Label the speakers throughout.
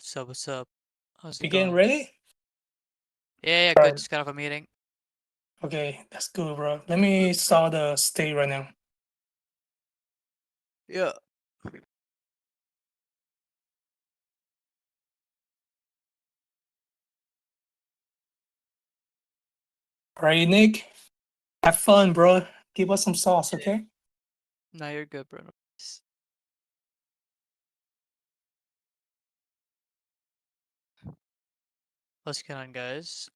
Speaker 1: So what's up? How's it
Speaker 2: You getting
Speaker 1: going?
Speaker 2: ready?
Speaker 1: Yeah,
Speaker 2: All
Speaker 1: good.
Speaker 2: right.
Speaker 1: Just got off a meeting.
Speaker 2: Okay, that's good, bro. Let me start the state right now.
Speaker 1: Yeah.
Speaker 2: All right, Nick. Have fun, bro. Give us some sauce, okay?
Speaker 1: No, you're good, bro. What's going on, guys?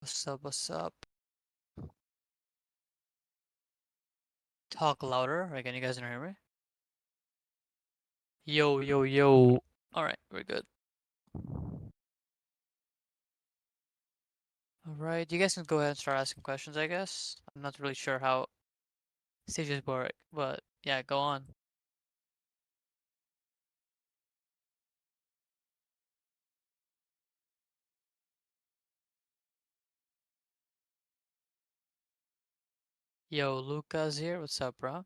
Speaker 1: What's up? What's up? Talk louder. Right, can you guys hear me? Yo, yo, yo. All right, we're good. All right, you guys can go ahead and start asking questions, I guess. I'm not really sure how stages work, but yeah, go on. Yo, Luca's here. What's up, bro?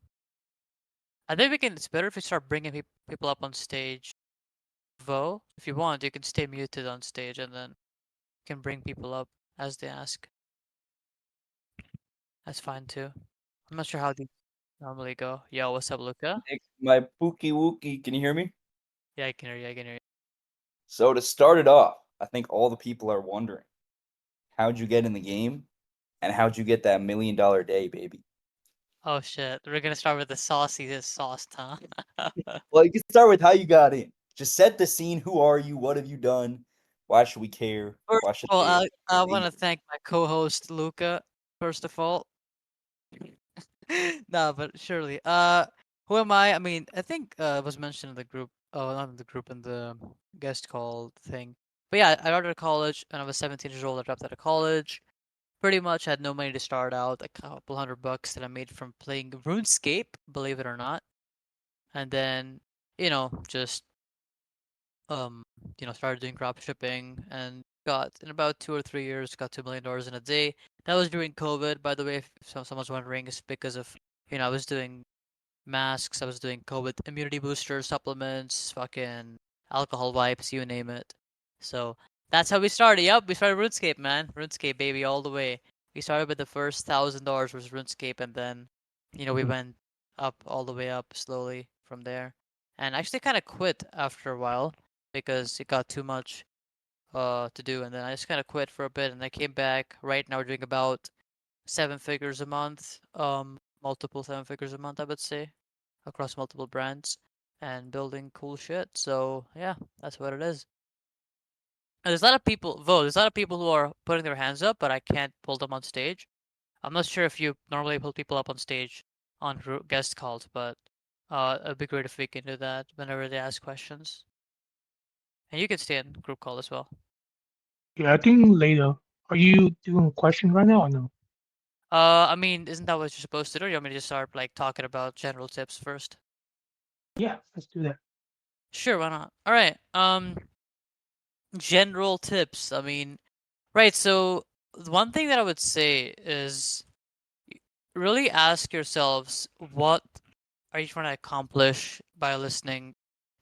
Speaker 1: I think we can. It's better if we start bringing people up on stage. Vo, if you want, you can stay muted on stage and then can bring people up as they ask. That's fine too. I'm not sure how these normally go. Yo, what's up, Luca?
Speaker 3: Nick, my pookie wookie, can you hear me?
Speaker 1: Yeah, I can hear you. I can hear you.
Speaker 3: So to start it off, I think all the people are wondering, how'd you get in the game, and how'd you get that $1 million day, baby?
Speaker 1: Oh shit, we're gonna start with the sauciest sauce, huh?
Speaker 3: Well, you can start with how you got in. Just set the scene. Who are you? What have you done? Why should we care?
Speaker 1: First
Speaker 3: Why
Speaker 1: of
Speaker 3: should
Speaker 1: all,
Speaker 3: they
Speaker 1: I
Speaker 3: believe?
Speaker 1: want to thank my co-host Luca. First of all, no, but surely. Who am I? I mean, I think it was mentioned in the group. Oh, not in the group, in the guest call thing. But yeah, I started college, and I was 17 years old. I dropped out of college. Pretty much had no money to start out. A couple $100 that I made from playing RuneScape, believe it or not. And then, just um, started doing drop shipping and got in about 2 or 3 years, got $2 million in a day. That was during COVID, by the way. If someone's wondering, it's because of I was doing masks, I was doing COVID immunity boosters, supplements, fucking alcohol wipes, you name it. So that's how we started. Yep, we started RuneScape, man. RuneScape, baby, all the way. We started with the first $1,000 was RuneScape, and then, we went up all the way up slowly from there. And actually kind of quit after a while because it got too much to do, and then I just kind of quit for a bit, and I came back. Right now, we're doing about 7 figures a month, multiple 7 figures a month, I would say, across multiple brands and building cool shit. So yeah, that's what it is. And there's a lot of people, there's a lot of people who are putting their hands up, but I can't pull them on stage. I'm not sure if you normally pull people up on stage on guest calls, but it'd be great if we can do that whenever they ask questions. And you can stay in group call as well.
Speaker 4: Yeah, I think later. Are you doing a question right now or no?
Speaker 1: I mean, isn't that what you're supposed to do? Or you want me to just start like talking about general tips first?
Speaker 4: Yeah, let's do that.
Speaker 1: Sure, why not? All right. General tips. I mean, right, so one thing that I would say is really ask yourselves what are you trying to accomplish by listening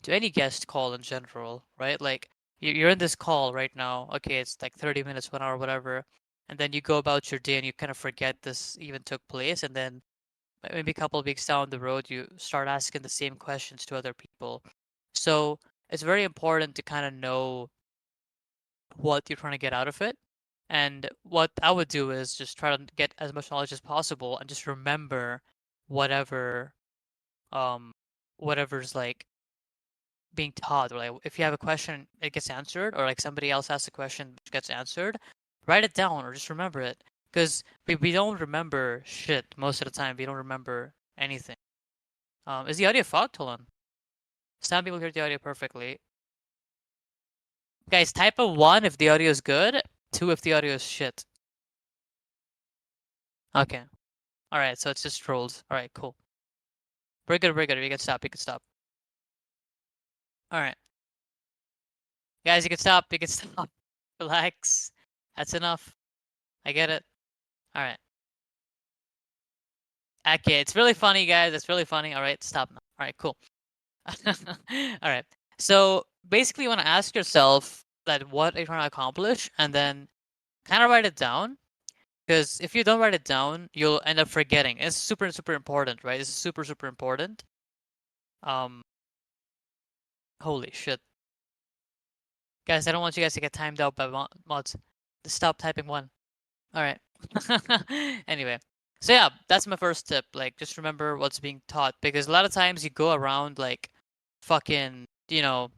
Speaker 1: to any guest call in general, right? Like you're in this call right now. Okay, it's like 30 minutes, 1 hour, whatever. And then you go about your day and you kind of forget this even took place. And then maybe a couple of weeks down the road, you start asking the same questions to other people. So it's very important to kind of know what you're trying to get out of it. And what I would do is just try to get as much knowledge as possible and just remember whatever um whatever's like being taught, or like if you have a question it gets answered, or like somebody else asks a question which gets answered, write it down or just remember it. Because we don't remember shit most of the time. We don't remember anything. Is the audio fucked? Hold on. Some people hear the audio perfectly. Guys, type a 1 if the audio is good, 2 if the audio is shit. Okay. Alright, so it's just trolls. Alright, cool. We're good, we're good. We can stop, you can stop. Alright. Guys, you can stop, you can stop. Relax. That's enough. I get it. Alright. Okay, it's really funny, guys. It's really funny. All right, stop now. All right, cool. All right. So basically, you want to ask yourself that what are you trying to accomplish, and then kind of write it down. Because if you don't write it down, you'll end up forgetting. It's super, super important, right? It's super, super important. Um, holy shit, guys! I don't want you guys to get timed out by mods. Just stop typing one. All right. Anyway, so yeah, that's my first tip. Like, just remember what's being taught because a lot of times you go around like fucking, 100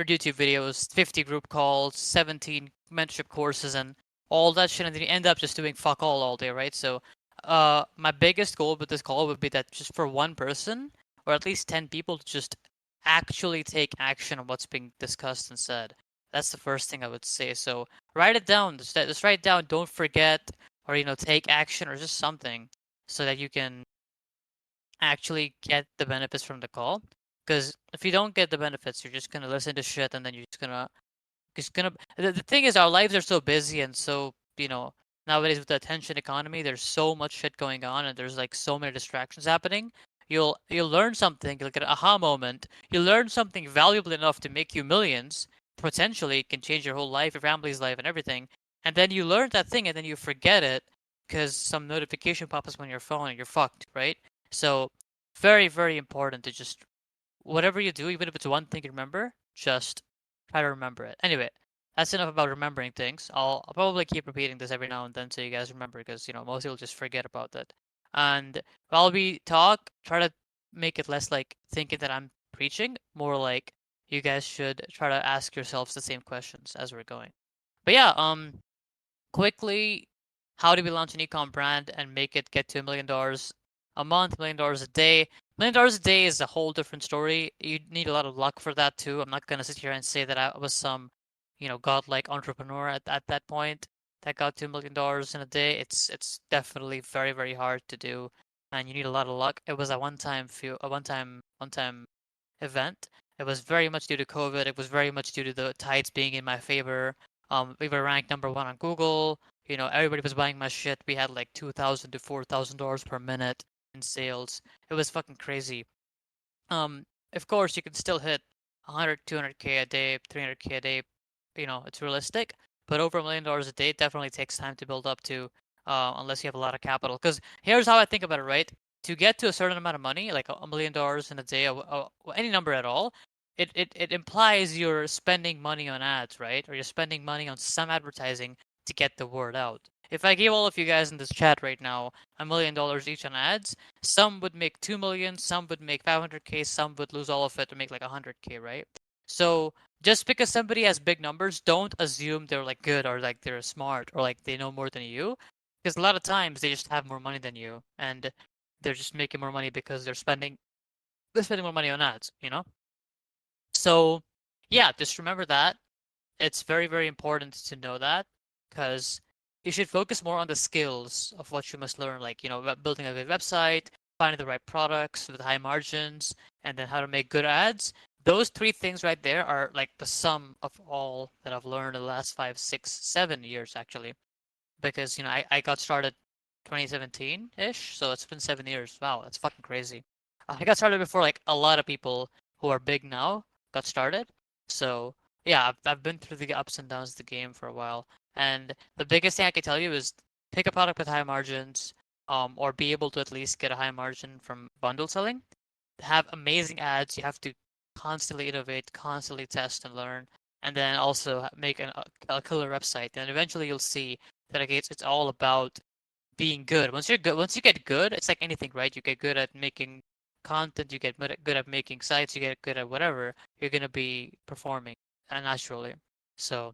Speaker 1: YouTube videos, 50 group calls, 17 mentorship courses, and all that shit, and then you end up just doing fuck all day, right? So, my biggest goal with this call would be that just for one person or at least 10 people to just actually take action on what's being discussed and said. That's the first thing I would say. So write it down. Just write it down. Don't forget, or take action or just something, so that you can actually get the benefits from the call. Because if you don't get the benefits, you're just gonna listen to shit, and then you're just gonna. The thing is, our lives are so busy and so nowadays with the attention economy, there's so much shit going on, and there's like so many distractions happening. You'll learn something, you'll get an aha moment. You learn something valuable enough to make you millions. Potentially, it can change your whole life, your family's life, and everything. And then you learn that thing, and then you forget it because some notification pops up on your phone, and you're fucked, right? So, very, very important to just whatever you do, even if it's one thing you remember, just try to remember it. Anyway, that's enough about remembering things. I'll probably keep repeating this every now and then so you guys remember because most people just forget about that. And while we talk, try to make it less like thinking that I'm preaching, more like you guys should try to ask yourselves the same questions as we're going. But yeah, quickly, how do we launch an ecom brand and make it get to $1 million a month, $1 million a day? $1 million a day is a whole different story. You need a lot of luck for that too. I'm not gonna sit here and say that I was some, godlike entrepreneur at that point that got $2 million in a day. It's definitely very, very hard to do, and you need a lot of luck. It was a one-time event. It was very much due to COVID. It was very much due to the tides being in my favor. We were ranked #1 on Google. Everybody was buying my shit. We had like $2,000 to $4,000 per minute in sales. It was fucking crazy. Um, of course, you can still hit 100, 200K a day, 300K a day. It's realistic. But over $1 million a day definitely takes time to build up to, unless you have a lot of capital. Because here's how I think about it, right? To get to a certain amount of money, like $1 million in a day, any number at all, it implies you're spending money on ads, right? Or you're spending money on some advertising to get the word out. If I gave all of you guys in this chat right now $1 million each on ads, some would make 2 million, some would make 500K, some would lose all of it to make like 100K, right? So just because somebody has big numbers, don't assume they're like good or like they're smart or like they know more than you, because a lot of times they just have more money than you, and they're just making more money because they're spending more money on ads. So yeah, just remember that. It's very, very important to know that because you should focus more on the skills of what you must learn, like, building a good website, finding the right products with high margins, and then how to make good ads. Those three things right there are like the sum of all that I've learned in the last 5, 6, 7 years actually. Because, I got started 2017-ish, so it's been 7 years. Wow, that's fucking crazy. I got started before like a lot of people who are big now got started. So yeah, I've been through the ups and downs of the game for a while. And the biggest thing I can tell you is pick a product with high margins, or be able to at least get a high margin from bundle selling. Have amazing ads. You have to constantly innovate, constantly test and learn, and then also make a killer website. And eventually you'll see that it's all about being good. Once you get good, it's like anything, right? You get good at making content, you get good at making sites, you get good at whatever, you're gonna be performing naturally. So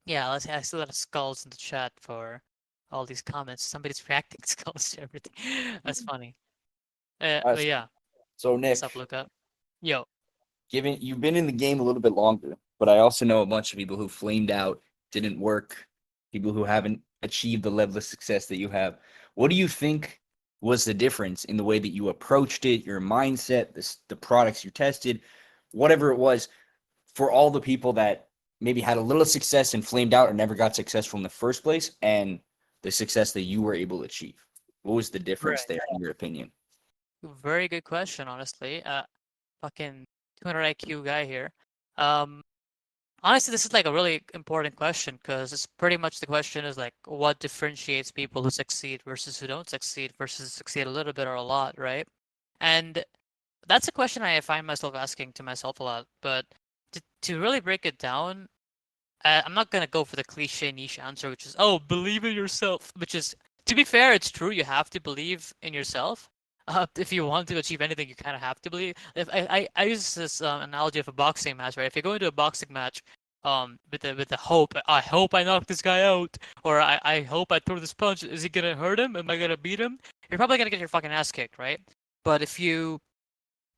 Speaker 1: yeah, I see a lot of skulls in the chat for all these comments. Somebody's reacting skulls to everything. That's funny. But yeah,
Speaker 3: So
Speaker 1: what's
Speaker 3: Nick,
Speaker 1: up, Luca? Yo.
Speaker 3: given you've been in the game a little bit longer, but I also know a bunch of people who flamed out, didn't work, people who haven't achieved the level of success that you have. What do you think was the difference in the way that you approached it, your mindset, the products you tested, whatever it was, for all the people that maybe had a little success and flamed out or never got successful in the first place, and the success that you were able to achieve? What was the difference
Speaker 1: Right.
Speaker 3: there, in your opinion?
Speaker 1: Very good question, honestly. Fucking 200 IQ guy here. Um, Honestly, this is like a really important question because it's pretty much the question is like what differentiates people who succeed versus who don't succeed versus succeed a little bit or a lot, right? And that's a question I find myself asking to myself a lot. But to really break it down, I'm not gonna go for the cliche niche answer, which is oh, believe in yourself. Which is, to be fair, it's true. You have to believe in yourself. If you want to achieve anything, you kind of have to believe. If I use this analogy of a boxing match, right? If you go into a boxing match, with the hope, I hope I knock this guy out, or I hope I throw this punch. Is he gonna hurt him? Am I gonna beat him? You're probably gonna get your fucking ass kicked, right? But if you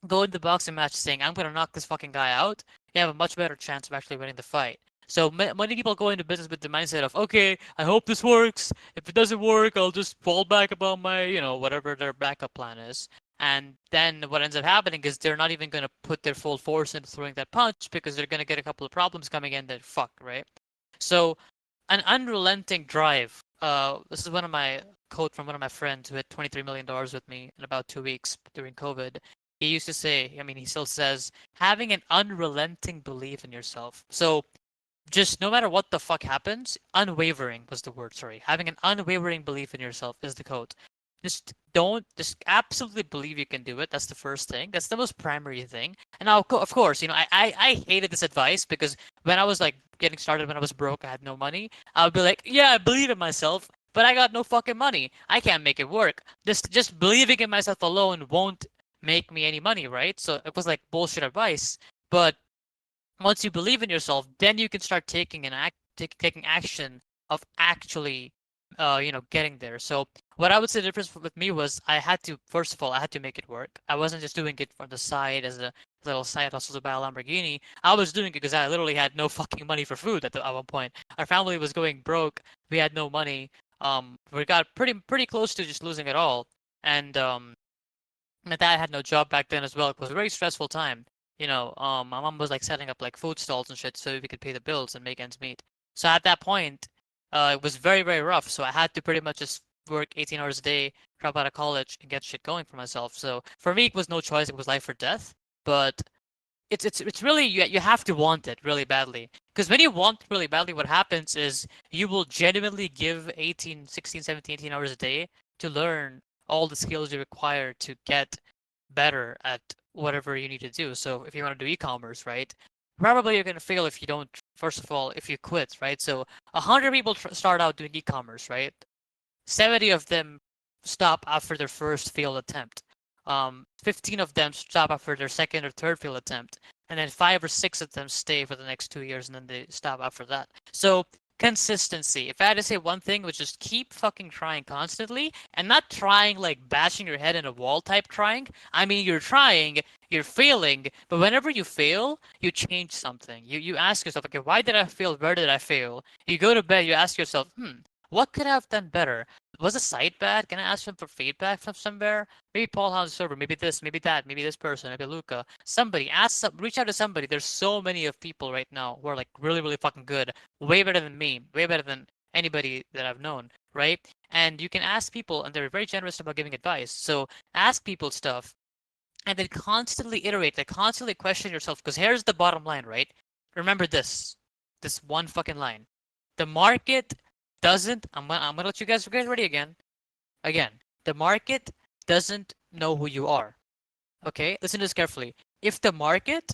Speaker 1: go into the boxing match saying, I'm going to knock this fucking guy out, you have a much better chance of actually winning the fight. So many people go into business with the mindset of, okay, I hope this works. If it doesn't work, I'll just fall back about my, whatever their backup plan is. And then what ends up happening is they're not even going to put their full force into throwing that punch because they're going to get a couple of problems coming in that fuck, right? So an unrelenting drive. This is one of my quote from one of my friends who had $23 million with me in about 2 weeks during COVID. He used to say, I mean, he still says, having an unrelenting belief in yourself. So just no matter what the fuck happens, unwavering was the word, sorry. Having an unwavering belief in yourself is the code. Just absolutely believe you can do it. That's the first thing. That's the most primary thing. And now, of course, I hated this advice because when I was like getting started, when I was broke, I had no money. I would be like, yeah, I believe in myself, but I got no fucking money. I can't make it work. Just believing in myself alone won't make me any money, right? So it was like bullshit advice. But once you believe in yourself, then you can start taking action of actually, getting there. So what I would say the difference with me was I had to, first of all, I had to make it work. I wasn't just doing it for the side as a little side hustle to buy a Lamborghini. I was doing it because I literally had no fucking money for food at one point. Our family was going broke. We had no money. We got pretty close to just losing it all. And my dad had no job back then as well. It was a very stressful time. My mom was like setting up like food stalls and shit so we could pay the bills and make ends meet. So at that point, it was very, very rough. So I had to pretty much just work 18 hours a day, drop out of college, and get shit going for myself. So for me, it was no choice. It was life or death. But it's really you have to want it really badly. Because when you want really badly, what happens is you will genuinely give 18, 16, 17, 18 hours a day to learn all the skills you require to get better at whatever you need to do. So if you want to do e-commerce, right? Probably you're gonna fail if you don't. First of all, if you quit, right? So 100 people start out doing e-commerce, right? 70 of them stop after their first failed attempt. 15 of them stop after their second or third failed attempt, and then 5 or 6 of them stay for the next 2 years, and then they stop after that. So consistency. If I had to say one thing, was just keep fucking trying constantly, and not trying like bashing your head in a wall type trying. I mean, you're trying, you're failing, but whenever you fail, you change something. You ask yourself, okay, why did I fail? Where did I fail? You go to bed, you ask yourself, what could I have done better? Was the site bad? Can I ask them for feedback from somewhere? Maybe Paul on the server, maybe this, maybe that, maybe this person, maybe Luca. Somebody, reach out to somebody. There's so many of people right now who are like really, really fucking good, way better than me, way better than anybody that I've known, right? And you can ask people, and they're very generous about giving advice. So ask people stuff, and then constantly iterate, like constantly question yourself. Because here's the bottom line, right? Remember this one fucking line. The market doesn't. I'm gonna let you guys get ready again. Again, the market doesn't know who you are. Okay, listen to this carefully. If the market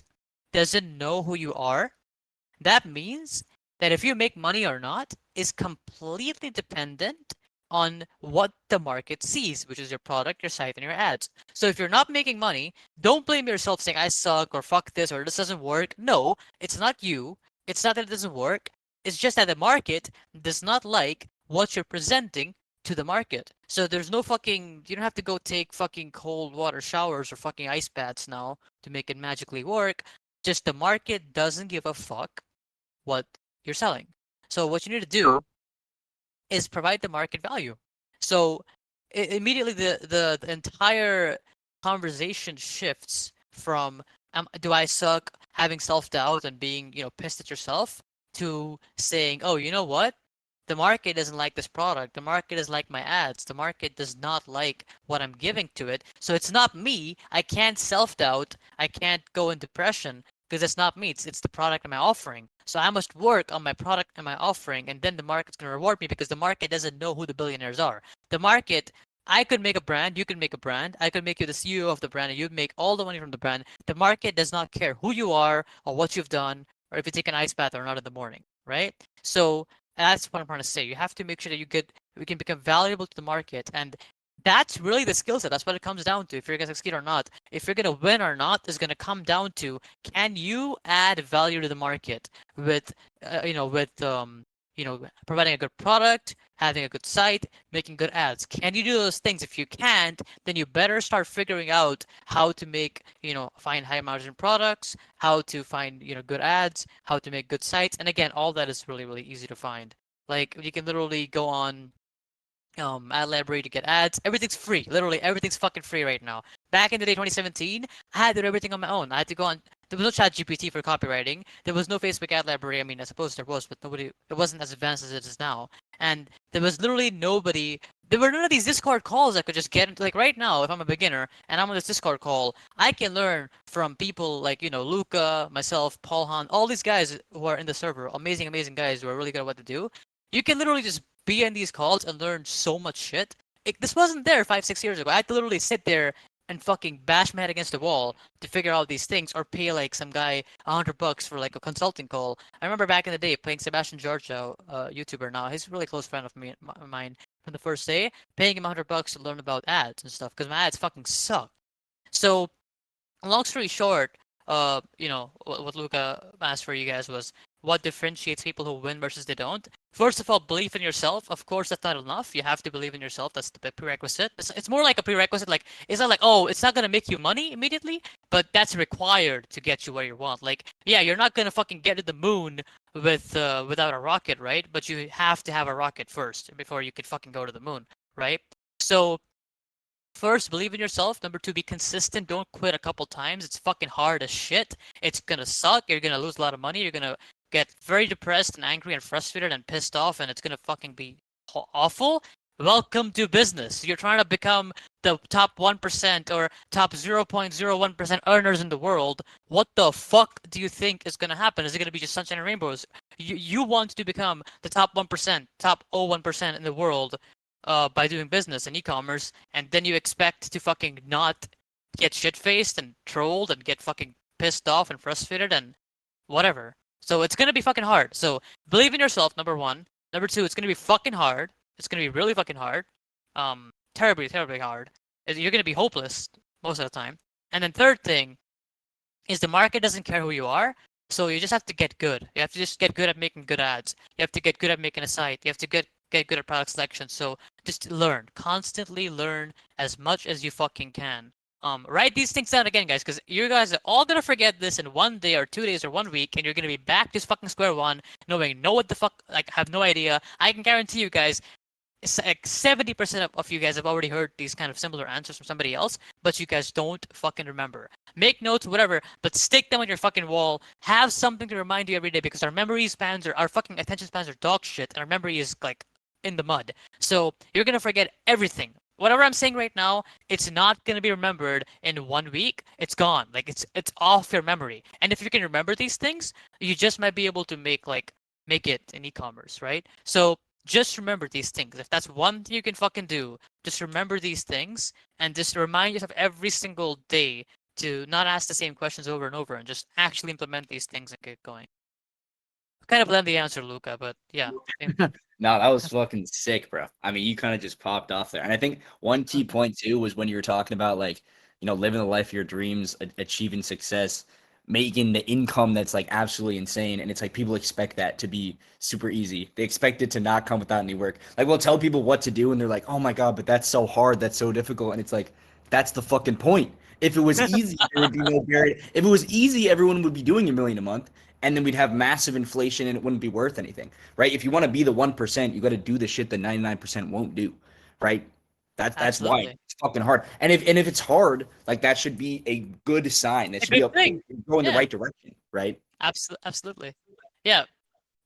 Speaker 1: doesn't know who you are, that means that if you make money or not is completely dependent on what the market sees, which is your product, your site, and your ads. So if you're not making money, don't blame yourself saying I suck or fuck this or this doesn't work. No, it's not you. It's not that it doesn't work. It's just that the market does not like what you're presenting to the market. So there's no fucking, you don't have to go take fucking cold water showers or fucking ice baths now to make it magically work. Just the market doesn't give a fuck what you're selling. So what you need to do is provide the market value. So immediately the entire conversation shifts from do I suck, having self-doubt and being, pissed at yourself, to saying, oh, you know what? the market doesn't like this product. The market doesn't like my ads. The market does not like what I'm giving to it. So it's not me. I can't self-doubt. I can't go in depression because it's not me. It's the product and my offering. So I must work on my product and my offering, and then the market's gonna reward me because the market doesn't know who the billionaires are. The market. I could make a brand, you could make a brand, I could make you the CEO of the brand, and you'd make all the money from the brand. The market does not care who you are or what you've done or if you take an ice bath or not in the morning, right? So that's what I'm trying to say. You have to make sure that we can become valuable to the market, and that's really the skill set. That's what it comes down to. If you're gonna succeed or not, if you're gonna win or not, is gonna come down to can you add value to the market with, providing a good product, having a good site, making good ads. Can you do those things? If you can't, then you better start figuring out how to make, find high margin products, how to find, good ads, how to make good sites. And again, all that is really, really easy to find. Like you can literally go on ad library to get ads. Everything's free. Literally everything's fucking free right now. Back in the day, 2017, I had to do everything on my own. I had to go on. There was no chat GPT for copywriting. There was no Facebook ad library. I mean, I suppose there was, but nobody. It wasn't as advanced as it is now. And there was literally nobody. There were none of these Discord calls I could just get into. Like right now, if I'm a beginner and I'm on this Discord call, I can learn from people like Luca, myself, Paul Han, all these guys who are in the server. Amazing, amazing guys who are really good at what to do. You can literally just be in these calls and learn so much shit. This wasn't there 5, 6 years ago. I had to literally sit there and fucking bash my head against the wall to figure out these things, or pay like some guy $100 for like a consulting call. I remember back in the day paying Sebastian Giorgio, YouTuber now. He's a really close friend of mine from the first day, paying him $100 to learn about ads and stuff because my ads fucking suck. So long story short, what Luca asked for you guys was what differentiates people who win versus they don't. First of all, believe in yourself. Of course, that's not enough. You have to believe in yourself. That's the prerequisite. It's more like a prerequisite. Like it's not like, oh, it's not gonna make you money immediately, but that's required to get you where you want. Like, yeah, you're not gonna fucking get to the moon without a rocket, right? But you have to have a rocket first before you could fucking go to the moon, right? So first, believe in yourself. Number two, be consistent. Don't quit a couple times. It's fucking hard as shit. It's gonna suck. You're gonna lose a lot of money. You're gonna get very depressed and angry and frustrated and pissed off, and it's gonna fucking be awful. Welcome to business. You're trying to become the top 1% or top 0.01% earners in the world. What the fuck do you think is gonna happen? Is it gonna be just sunshine and rainbows? You want to become the top 1%, top 0.01% in the world by doing business and e-commerce, and then you expect to fucking not get shit-faced and trolled and get fucking pissed off and frustrated and whatever. So it's gonna be fucking hard. So believe in yourself, number one. Number two, it's gonna be fucking hard. It's gonna be really fucking hard. Terribly, terribly hard. You're gonna be hopeless most of the time. And then third thing is the market doesn't care who you are. So you just have to get good. You have to just get good at making good ads. You have to get good at making a site. You have to get good at product selection. So just learn, constantly learn as much as you fucking can. Write these things down again, guys, because you guys are all gonna forget this in 1 day or 2 days or 1 week, and you're gonna be back to fucking square one, knowing no what the fuck, like have no idea. I can guarantee you guys, it's like 70% of you guys have already heard these kind of similar answers from somebody else, but you guys don't fucking remember. Make notes, whatever, but stick them on your fucking wall. Have something to remind you every day because our memory spans are, our fucking attention spans are dog shit, and our memory is like in the mud. So you're gonna forget everything. Whatever I'm saying right now, it's not gonna be remembered in 1 week. It's gone. Like it's off your memory. And if you can remember these things, you just might be able to make it in e-commerce, right? So just remember these things. If that's one thing you can fucking do, just remember these things and just remind yourself every single day to not ask the same questions over and over and just actually implement these things and get going. Kind of lengthy answer, Luca, but yeah.
Speaker 3: No, that was fucking sick, bro. I mean, you kind of just popped off there. And I think one key point too was when you were talking about like, living the life of your dreams, achieving success, making the income that's like absolutely insane. And it's like people expect that to be super easy. They expect it to not come without any work. Like we'll tell people what to do and they're like, "Oh my God, but that's so hard, that's so difficult." And it's like, that's the fucking point. If it was easy, there would be no barrier. If it was easy, everyone would be doing a million a month, and then we'd have massive inflation and it wouldn't be worth anything, right? If you want to be the 1%, you got to do the shit that 99% won't do, right? That's why
Speaker 1: Absolutely.
Speaker 3: it's fucking hard. And if it's hard, like that should be a good sign. That
Speaker 1: A
Speaker 3: should be
Speaker 1: good thing.
Speaker 3: go in the
Speaker 1: Yeah.
Speaker 3: right direction, right?
Speaker 1: Absolutely. Yeah.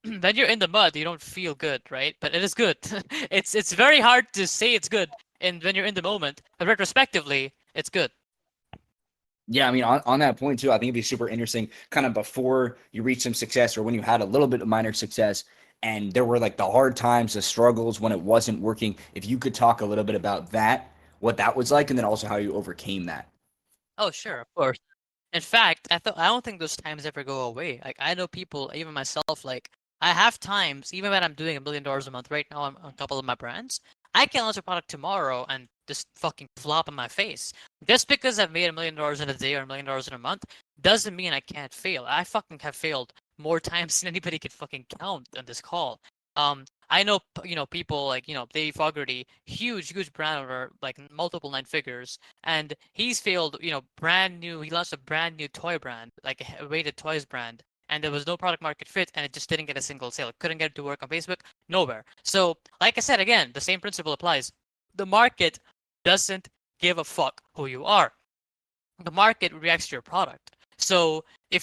Speaker 1: then you're in the mud. You don't feel good, right? But it is good. It's very hard to say it's good, and when you're in the moment, but retrospectively, it's good.
Speaker 3: Yeah, I mean, on that point too, I think it'd be super interesting, kind of before you reach some success or when you had a little bit of minor success, and there were like the hard times, the struggles when it wasn't working. If you could talk a little bit about that, what that was like, and then also how you overcame that.
Speaker 1: Oh, sure, of course. In fact, I don't think those times ever go away. Like I know people, even myself, like I have times, even when I'm doing $1 million a month right now on a couple of my brands, I can launch a product tomorrow and just fucking flop in my face. Just because I've made $1 million in a day or $1 million in a month doesn't mean I can't fail. I fucking have failed more times than anybody could fucking count on this call. I know, people like, Dave Fogarty, huge brand owner, like multiple nine figures, and he's failed, brand new. He launched a brand new toy brand, like a weighted toys brand, and there was no product market fit, and it just didn't get a single sale. It couldn't get it to work on Facebook, nowhere. So, like I said, again, the same principle applies. The market doesn't give a fuck who you are. The market reacts to your product. So it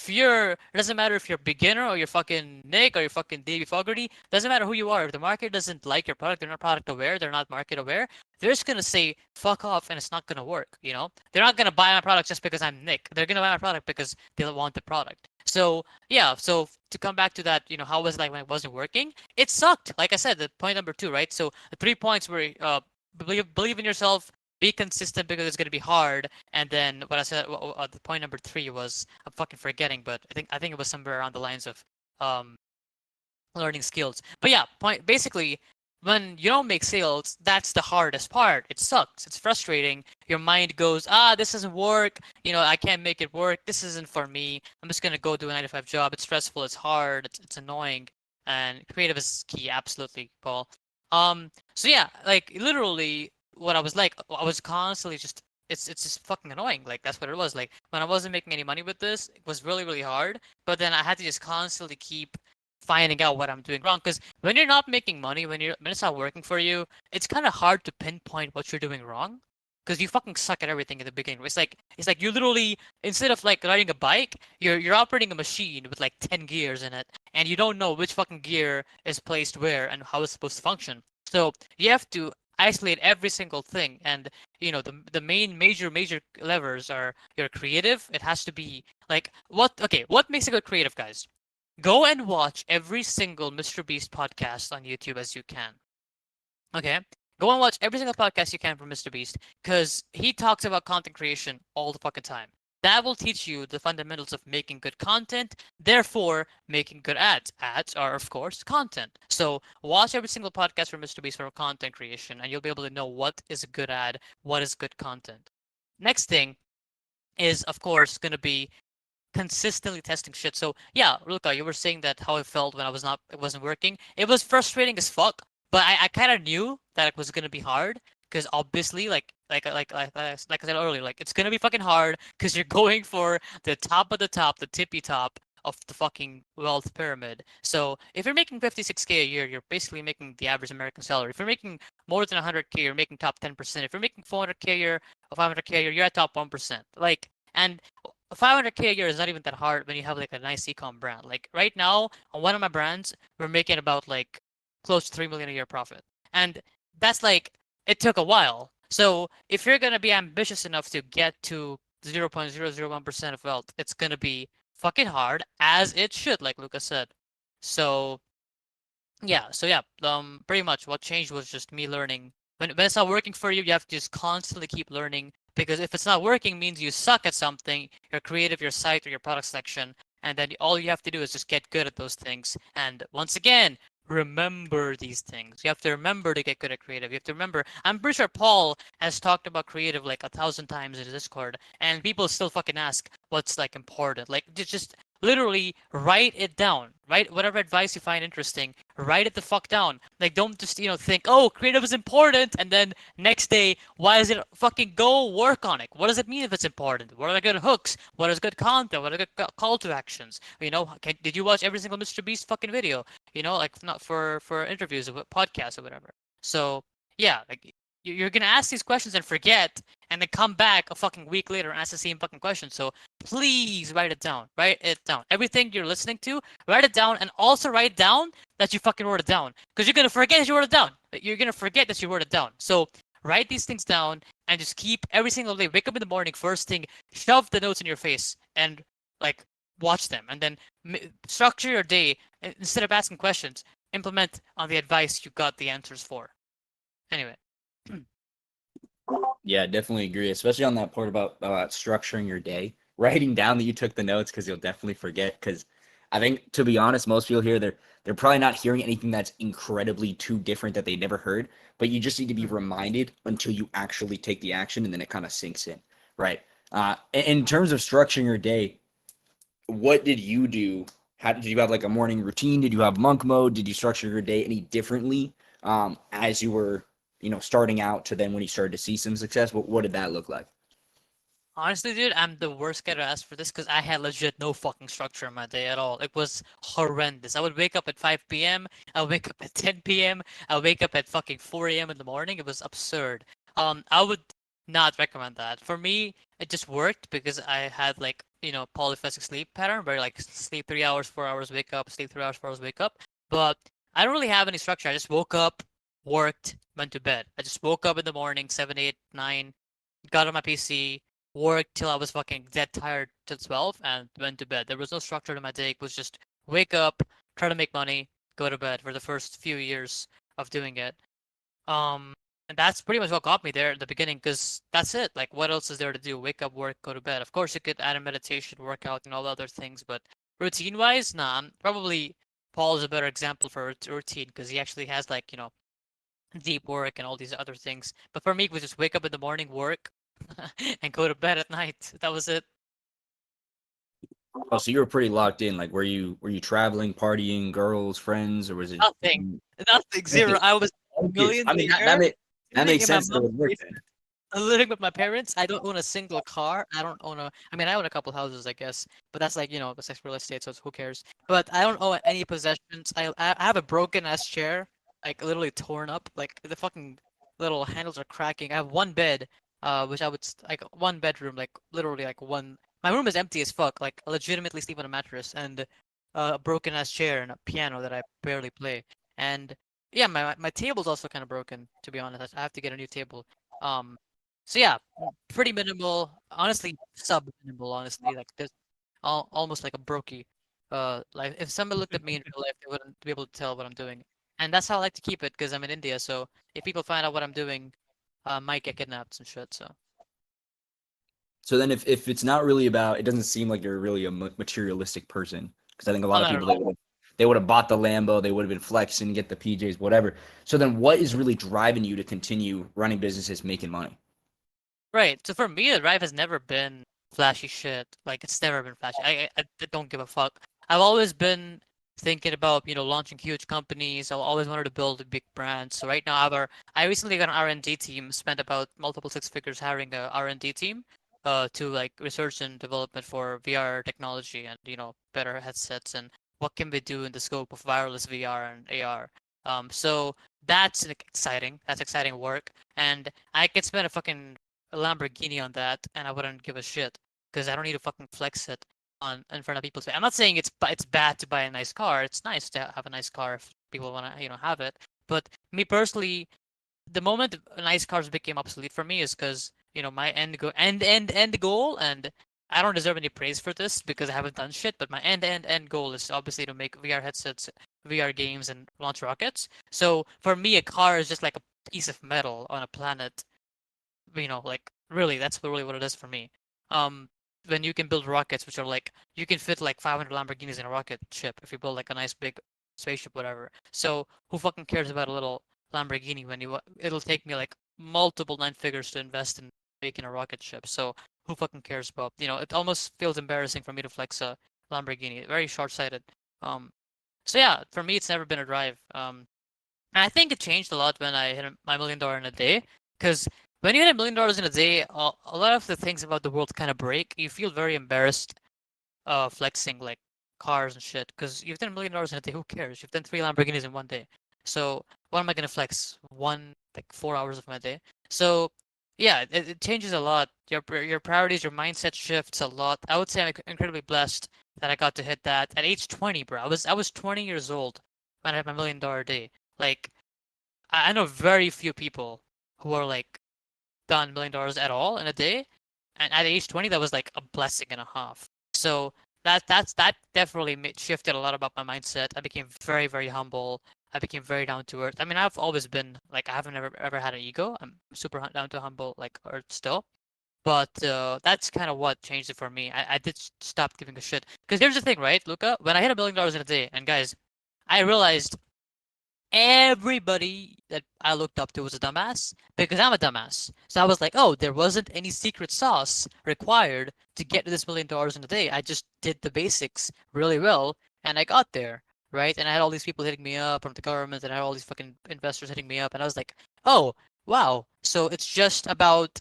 Speaker 1: doesn't matter if you're a beginner or you're fucking Nick or you're fucking Davey Fogarty, doesn't matter who you are. If the market doesn't like your product, they're not product aware, they're not market aware, they're just gonna say fuck off and it's not gonna work, They're not gonna buy my product just because I'm Nick. They're gonna buy my product because they want the product. So yeah, so to come back to that, how was it like when it wasn't working? It sucked. Like I said, the point number two, right? So the 3 points were believe in yourself, be consistent because it's gonna be hard, and then what I said, the point number three was I'm fucking forgetting, but I think it was somewhere around the lines of um learning skills. But yeah, point basically, when you don't make sales, that's the hardest part. It sucks. It's frustrating. Your mind goes, this doesn't work. I can't make it work. This isn't for me. I'm just gonna go do a 9 to 5 job. It's stressful. It's hard. It's annoying. And creative is key, absolutely, Paul. So yeah, like literally, what I was like, I was constantly just. It's just fucking annoying. Like that's what it was. Like when I wasn't making any money with this, it was really hard. But then I had to just constantly keep finding out what I'm doing wrong. Because when you're not making money, when it's not working for you, it's kind of hard to pinpoint what you're doing wrong. Because you fucking suck at everything at the beginning. It's like you literally, instead of like riding a bike, you're operating a machine with like 10 gears in it, and you don't know which fucking gear is placed where and how it's supposed to function. So you have to isolate every single thing. And the main major levers are your creative. It has to be like what makes a good creative, guys? Go and watch every single Mr. Beast podcast on YouTube as you can. Okay? Go and watch every single podcast you can from Mr. Beast because he talks about content creation all the fucking time. That will teach you the fundamentals of making good content, therefore making good ads. Ads are, of course, content. So watch every single podcast from Mr. Beast for content creation, and you'll be able to know what is a good ad, what is good content. Next thing is, of course, going to be consistently testing shit. So yeah, Luca, you were saying that how it felt when it wasn't working. It was frustrating as fuck, but I kind of knew that it was gonna be hard because obviously, like I said earlier, like it's gonna be fucking hard because you're going for the top of the top, the tippy top of the fucking wealth pyramid. So if you're making 56K a year, you're basically making the average American salary. If you're making more than 100K, you're making top 10%. If you're making 400K a year or 500K a year, you're at top 1%. Like, and 500K a year is not even that hard when you have like a nice eCom brand. Like right now on one of my brands, we're making about like close to 3 million a year profit. And that's like it took a while. So if you're gonna be ambitious enough to get to 0.001% of wealth, it's gonna be fucking hard as it should, like Lucas said. So yeah, pretty much what changed was just me learning. When it's not working for you, you have to just constantly keep learning because if it's not working, means you suck at something, your creative, your site, or your product selection, and then all you have to do is just get good at those things. And once again, remember these things. You have to remember to get good at creative. You have to remember. I'm pretty sure Paul has talked about creative like 1,000 times in his Discord, and people still fucking ask what's like important. Like just literally write it down. Write whatever advice you find interesting. Write it the fuck down. Like don't just think, oh, creative is important, and then next day, why is it fucking go work on it? What does it mean if it's important? What are the good hooks? What is good content? What are good call to actions? Did you watch every single Mr. Beast fucking video? Like not for interviews or podcasts or whatever. So yeah, like you're gonna ask these questions and forget, and then come back a fucking week later and ask the same fucking question. So please write it down. Write it down. Everything you're listening to, write it down, and also write down that you fucking wrote it down, because you're gonna forget that you wrote it down. You're gonna forget that you wrote it down. So write these things down and just keep every single day. Wake up in the morning, first thing, shove the notes in your face and like watch them, and then structure your day instead of asking questions. Implement on the advice you got the answers for. Anyway.
Speaker 3: Yeah, definitely agree, especially on that part about structuring your day, writing down that you took the notes because you'll definitely forget. Because I think, to be honest, most people here they're probably not hearing anything that's incredibly too different that they never heard, but you just need to be reminded until you actually take the action, and then it kind of sinks in, right? In terms of structuring your day, what did you do? How did you have like a morning routine? Did you have monk mode? Did you structure your day any differently as you were, starting out to then when you started to see some success? What did that look like?
Speaker 1: Honestly, dude, I'm the worst guy to ask for this because I had legit no fucking structure in my day at all. It was horrendous. I would wake up at 5 p.m. I would wake up at 10 p.m. I would wake up at fucking 4 a.m. in the morning. It was absurd. I would not recommend that. For me, it just worked because I had like, polyphasic sleep pattern where like sleep 3 hours, 4 hours, wake up, sleep 3 hours, 4 hours, wake up. But I don't really have any structure. I just woke up, worked, went to bed. I just woke up in the morning, 7, 8, 9, got on my PC, worked till I was fucking dead tired till 12 and went to bed. There was no structure to my day. It was just wake up, try to make money, go to bed for the first few years of doing it. Um, and that's pretty much what got me there at the beginning because that's it. Like, what else is there to do? Wake up, work, go to bed. Of course, you could add a meditation, workout, and all the other things, but routine-wise, nah, probably Paul is a better example for routine because he actually has like, deep work and all these other things. But for me, it was just wake up in the morning, work, and go to bed at night. That was it.
Speaker 3: Oh, so you were pretty locked in. Like, were you traveling, partying, girls, friends, or was it
Speaker 1: Nothing. Nothing. Zero.
Speaker 3: okay?
Speaker 1: I was
Speaker 3: Focus. I mean,
Speaker 1: millionaire
Speaker 3: that
Speaker 1: living
Speaker 3: makes
Speaker 1: in my
Speaker 3: sense. That
Speaker 1: mom's
Speaker 3: would work then.
Speaker 1: basement. Living with my parents. I don't own a single car. I don't own a. I mean, I own a couple houses, I guess, but that's like that's like real estate, so who cares? But I don't own any possessions. I have a broken ass chair, like literally torn up. Like the fucking little handles are cracking. I have one bed, which I would like one bedroom, like literally like one. My room is empty as fuck. Like I legitimately sleep on a mattress and a broken ass chair and a piano that I barely play. And yeah, my table's also kind of broken, to be honest. I have to get a new table. Um, so yeah, pretty minimal. Honestly, sub minimal. Honestly, like this, almost like a brokey. Like if somebody looked at me in real life, they wouldn't be able to tell what I'm doing. And that's how I like to keep it because I'm in India. So if people find out what I'm doing, might get kidnapped and shit. So
Speaker 3: So then, if it's not really about, it doesn't seem like you're really a materialistic person. Because I think a lot
Speaker 1: I'm
Speaker 3: of
Speaker 1: not at
Speaker 3: people
Speaker 1: all.
Speaker 3: they would have bought the Lambo, they would have been flexing, get the PJs, whatever. So then, what is really driving you to continue running businesses, making money?
Speaker 1: Right. So for me, the drive has never been flashy shit. Like it's never been flashy. I don't give a fuck. I've always been thinking about, launching huge companies. I always wanted to build a big brand. So right now, I recently got an R&D team, spent about multiple six figures hiring a R&D team, to like research and development for VR technology and, better headsets and what can we do in the scope of wireless VR and AR. So that's exciting. That's exciting work. And I could spend a Lamborghini on that, and I wouldn't give a shit because I don't need to fucking flex it on in front of people. I'm not saying it's bad to buy a nice car. It's nice to have a nice car if people want to have it. But me personally, the moment nice cars became obsolete for me is because my end goal, and I don't deserve any praise for this because I haven't done shit. But my end goal is obviously to make VR headsets, VR games, and launch rockets. So for me, a car is just like a piece of metal on a planet, like really, that's really what it is for me. Um, when you can build rockets, which are like you can fit like 500 Lamborghinis in a rocket ship if you build like a nice big spaceship, whatever. So who fucking cares about a little Lamborghini when it'll take me like multiple nine figures to invest in making a rocket ship. So who fucking cares about, it almost feels embarrassing for me to flex a Lamborghini. Very short-sighted. Um, so yeah, for me, it's never been a drive. And I think it changed a lot when I hit my $1 million in a day. Because when you hit $1 million in a day, a lot of the things about the world kind of break. You feel very embarrassed, flexing like cars and shit. Because you've done $1 million in a day. Who cares? You've done three Lamborghinis in one day. So what am I gonna flex? One like 4 hours of my day. So yeah, it changes a lot. Your priorities, your mindset shifts a lot. I would say I'm incredibly blessed that I got to hit that at age 20, bro. I was 20 years old when I had my $1 million day. Like I know very few people who are like done $1 million at all in a day, and at age 20, that was like a blessing and a half. So that definitely shifted a lot about my mindset. I became very very humble. I became very down to earth. I mean, I've always been like I haven't ever had an ego. I'm super down to humble like earth still. But that's kind of what changed it for me. I did stop giving a shit. Because here's the thing, right, Luca? When I hit $1 million in a day, and guys, I realized everybody that I looked up to was a dumbass because I'm a dumbass. So I was like, oh, there wasn't any secret sauce required to get to this $1 million in a day. I just did the basics really well and I got there, right? And I had all these people hitting me up from the government and I had all these fucking investors hitting me up and I was like, oh, wow. So it's just about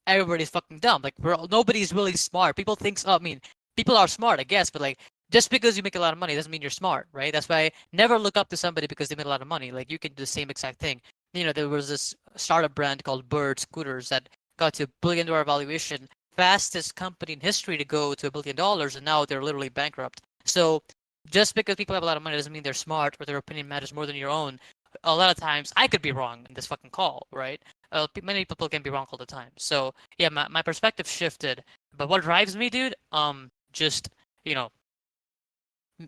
Speaker 1: everybody's fucking dumb. Like nobody's really smart. People think, oh, I mean, people are smart, I guess, but like just because you make a lot of money doesn't mean you're smart, right? That's why never look up to somebody because they made a lot of money. Like you can do the same exact thing. You know, there was this startup brand called Bird Scooters that got to $1 billion valuation, fastest company in history to go to $1 billion, and now they're literally bankrupt. So just because people have a lot of money doesn't mean they're smart or their opinion matters more than your own. A lot of times I could be wrong in this fucking call, right? Many people can be wrong all the time. So yeah, my perspective shifted. But what drives me, dude? Just you know,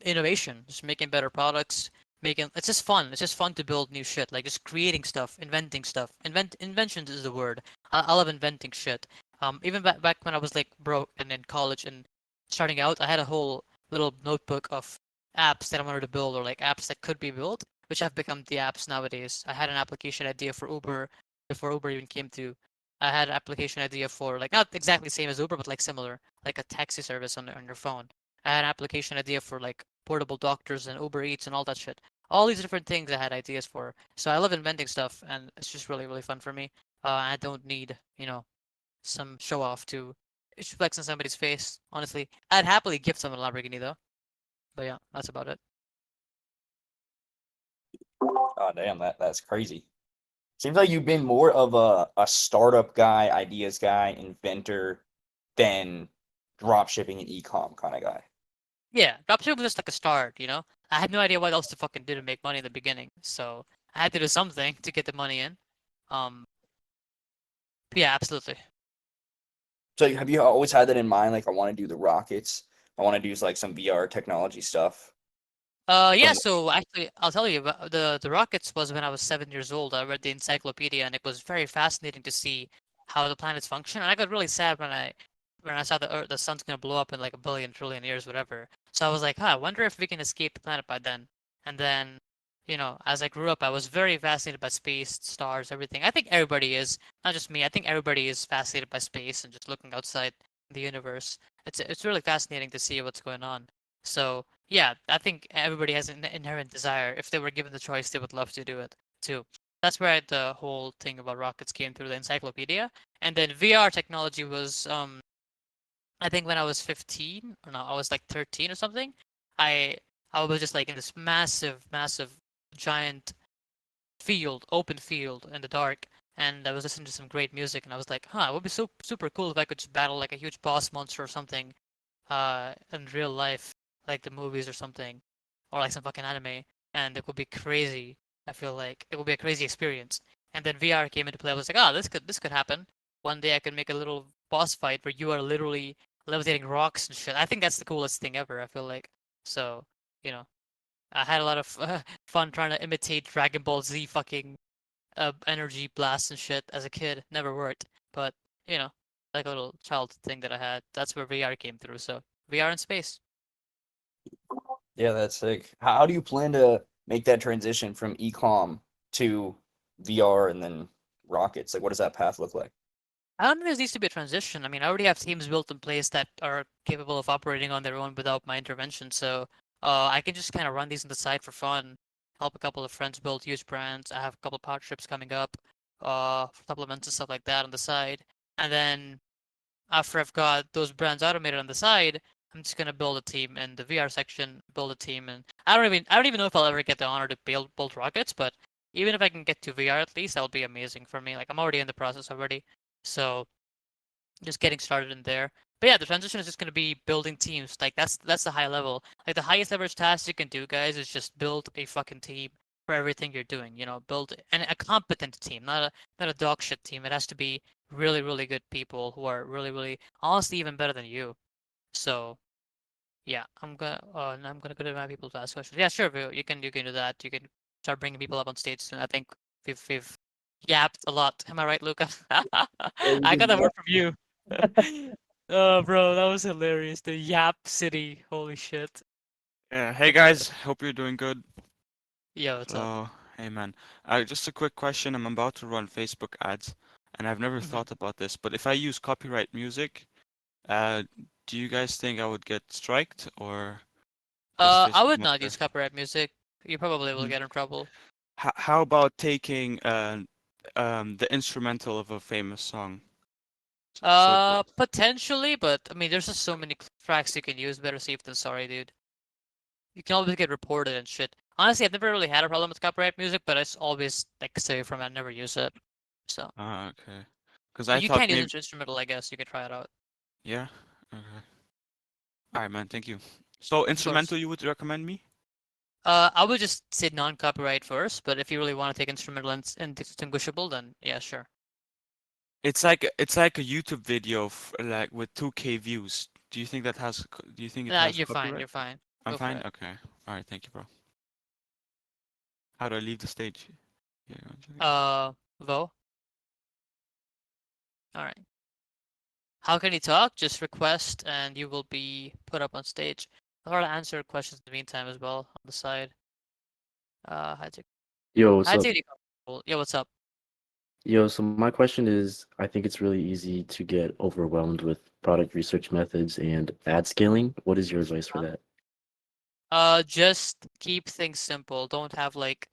Speaker 1: innovation, just making better products, making it's just fun. It's just fun to build new shit, like just creating stuff, inventing stuff. Inventions is the word. I love inventing shit. Even back when I was like broke and in college and starting out, I had a whole little notebook of apps that I wanted to build or like apps that could be built, which have become the apps nowadays. I had an application idea for Uber before Uber even came to. I had an application idea for like not exactly same as Uber, but like similar, like a taxi service on your phone. I had an application idea for like portable doctors and Uber Eats and all that shit. All these different things I had ideas for. So I love inventing stuff, and it's just really, really fun for me. I don't need, some show off to flex on somebody's face. Honestly, I'd happily gift someone a Lamborghini though. But yeah, that's about it.
Speaker 3: Oh damn, that's crazy. Seems like you've been more of a startup guy, ideas guy, inventor than drop shipping and ecom kind of guy.
Speaker 1: Yeah, dropship was just like a start, you know? I had no idea what else to fucking do to make money in the beginning, so I had to do something to get the money in. Um, yeah, absolutely.
Speaker 3: So have you always had that in mind? Like I want to do the rockets. I want to do like some VR technology stuff.
Speaker 1: Yeah,
Speaker 3: From
Speaker 1: so actually, I'll tell you about the rockets was when I was 7 years old. I read the encyclopedia, and it was very fascinating to see how the planets function. And I got really sad when I saw the sun's gonna blow up in like a billion trillion years, whatever. So I was like, huh, I wonder if we can escape the planet by then. And then, as I grew up, I was very fascinated by space, stars, everything. I think everybody is, not just me. I think everybody is fascinated by space and just looking outside the universe. It's really fascinating to see what's going on. So yeah, I think everybody has an inherent desire. If they were given the choice, they would love to do it too. That's where the whole thing about rockets came through the encyclopedia. And then VR technology was, I think when I was 15, or no, I was like 13 or something. I I was just like in this massive, massive, giant field, open field in the dark, and I was listening to some great music, and I was like, huh, it would be so super cool if I could just battle like a huge boss monster or something in real life, like the movies or something, or like some fucking anime, and it would be crazy. I feel like it would be a crazy experience. And then VR came into play. I was like, oh, this could happen. One day I could make a little boss fight where you are literally levitating rocks and shit. I think that's the coolest thing ever. I feel like so. You know, I had a lot of fun trying to imitate Dragon Ball Z fucking energy blasts and shit as a kid. Never worked, but you know, like a little child thing that I had. That's where VR came through. So VR in space.
Speaker 3: Yeah, that's sick. How do you plan to make that transition from ecom to VR and then rockets? Like, what does that path look like?
Speaker 1: I don't think there needs to be a transition. I mean, I already have teams built in place that are capable of operating on their own without my intervention. So I can just kind of run these on the side for fun, help a couple of friends build huge brands. I have a couple of partnerships coming up, supplements and stuff like that on the side. And then after I've got those brands automated on the side, I'm just gonna build a team in the VR section, build a team, and I don't even know if I'll ever get the honor to build rockets, but even if I can get to VR at least, that would be amazing for me. Like I'm already in the process already, so just getting started in there. But yeah, the transition is just gonna be building teams. Like that's the high level. Like the highest leverage task you can do, guys, is just build a fucking team for everything you're doing. You know, build a competent team, not a dog shit team. It has to be really really good people who are really really honestly even better than you. So yeah, I'm gonna go to my people to ask questions. Yeah, sure, Vu, you can do that. You can start bringing people up on stage soon. I think we've yapped a lot. Am I right, Luca?
Speaker 2: Yeah, you
Speaker 1: I got
Speaker 2: did
Speaker 1: that
Speaker 2: well.
Speaker 1: word from you. Oh, bro, that was hilarious. The Yap City. Holy shit.
Speaker 5: Yeah, hey
Speaker 1: But yeah,
Speaker 5: guys, hope you're doing good.
Speaker 1: yeah, what's up?
Speaker 5: So, hey man, just a quick question. I'm about to run Facebook ads, and I've never
Speaker 1: Mhm.
Speaker 5: thought about this, but if I use copyright music, uh, do you guys think I would get striked, or does
Speaker 1: I
Speaker 5: Facebook
Speaker 1: would
Speaker 5: not
Speaker 1: not
Speaker 5: care?
Speaker 1: use copyright music. You probably will
Speaker 5: Mhm.
Speaker 1: get in trouble.
Speaker 5: How about taking the instrumental of a famous song? So it goes.
Speaker 1: Potentially, but I mean, there's just so many tracks you can use. Better safe than sorry, dude. You can always get reported and shit. Honestly, I've never really had a problem with copyright music, but I always like stay from it, never use it. So,
Speaker 5: Ah, okay. Because
Speaker 1: but
Speaker 5: I
Speaker 1: you
Speaker 5: thought
Speaker 1: can use
Speaker 5: maybe,
Speaker 1: instrumental, I guess. You can try it out.
Speaker 5: yeah. Okay. All right, man. Thank you. So
Speaker 1: Of course.
Speaker 5: instrumental, you would recommend me?
Speaker 1: I would just say non-copyright first, but if you really want to take instrumental and distinguishable, then yeah, sure.
Speaker 5: It's like a YouTube video like with 2K views. Do you think it
Speaker 1: Nah,
Speaker 5: has
Speaker 1: you're fine.
Speaker 5: copyright?
Speaker 1: You're fine.
Speaker 5: I'm
Speaker 1: Go for
Speaker 5: fine?
Speaker 1: it.
Speaker 5: Okay. All right, thank you, bro. How do I leave the stage? Yeah, 1 second.
Speaker 1: Vo. All right. How can you talk? Just request, and you will be put up on stage. I'll try to answer questions in the meantime as well on the side. Hi, Tick.
Speaker 6: Yo, what's
Speaker 1: Hi,
Speaker 6: up?
Speaker 1: Tick. Yeah, what's up?
Speaker 6: Yo, so my question is, I think it's really easy to get overwhelmed with product research methods and ad scaling. What is your advice for that?
Speaker 1: Just keep things simple. Don't have like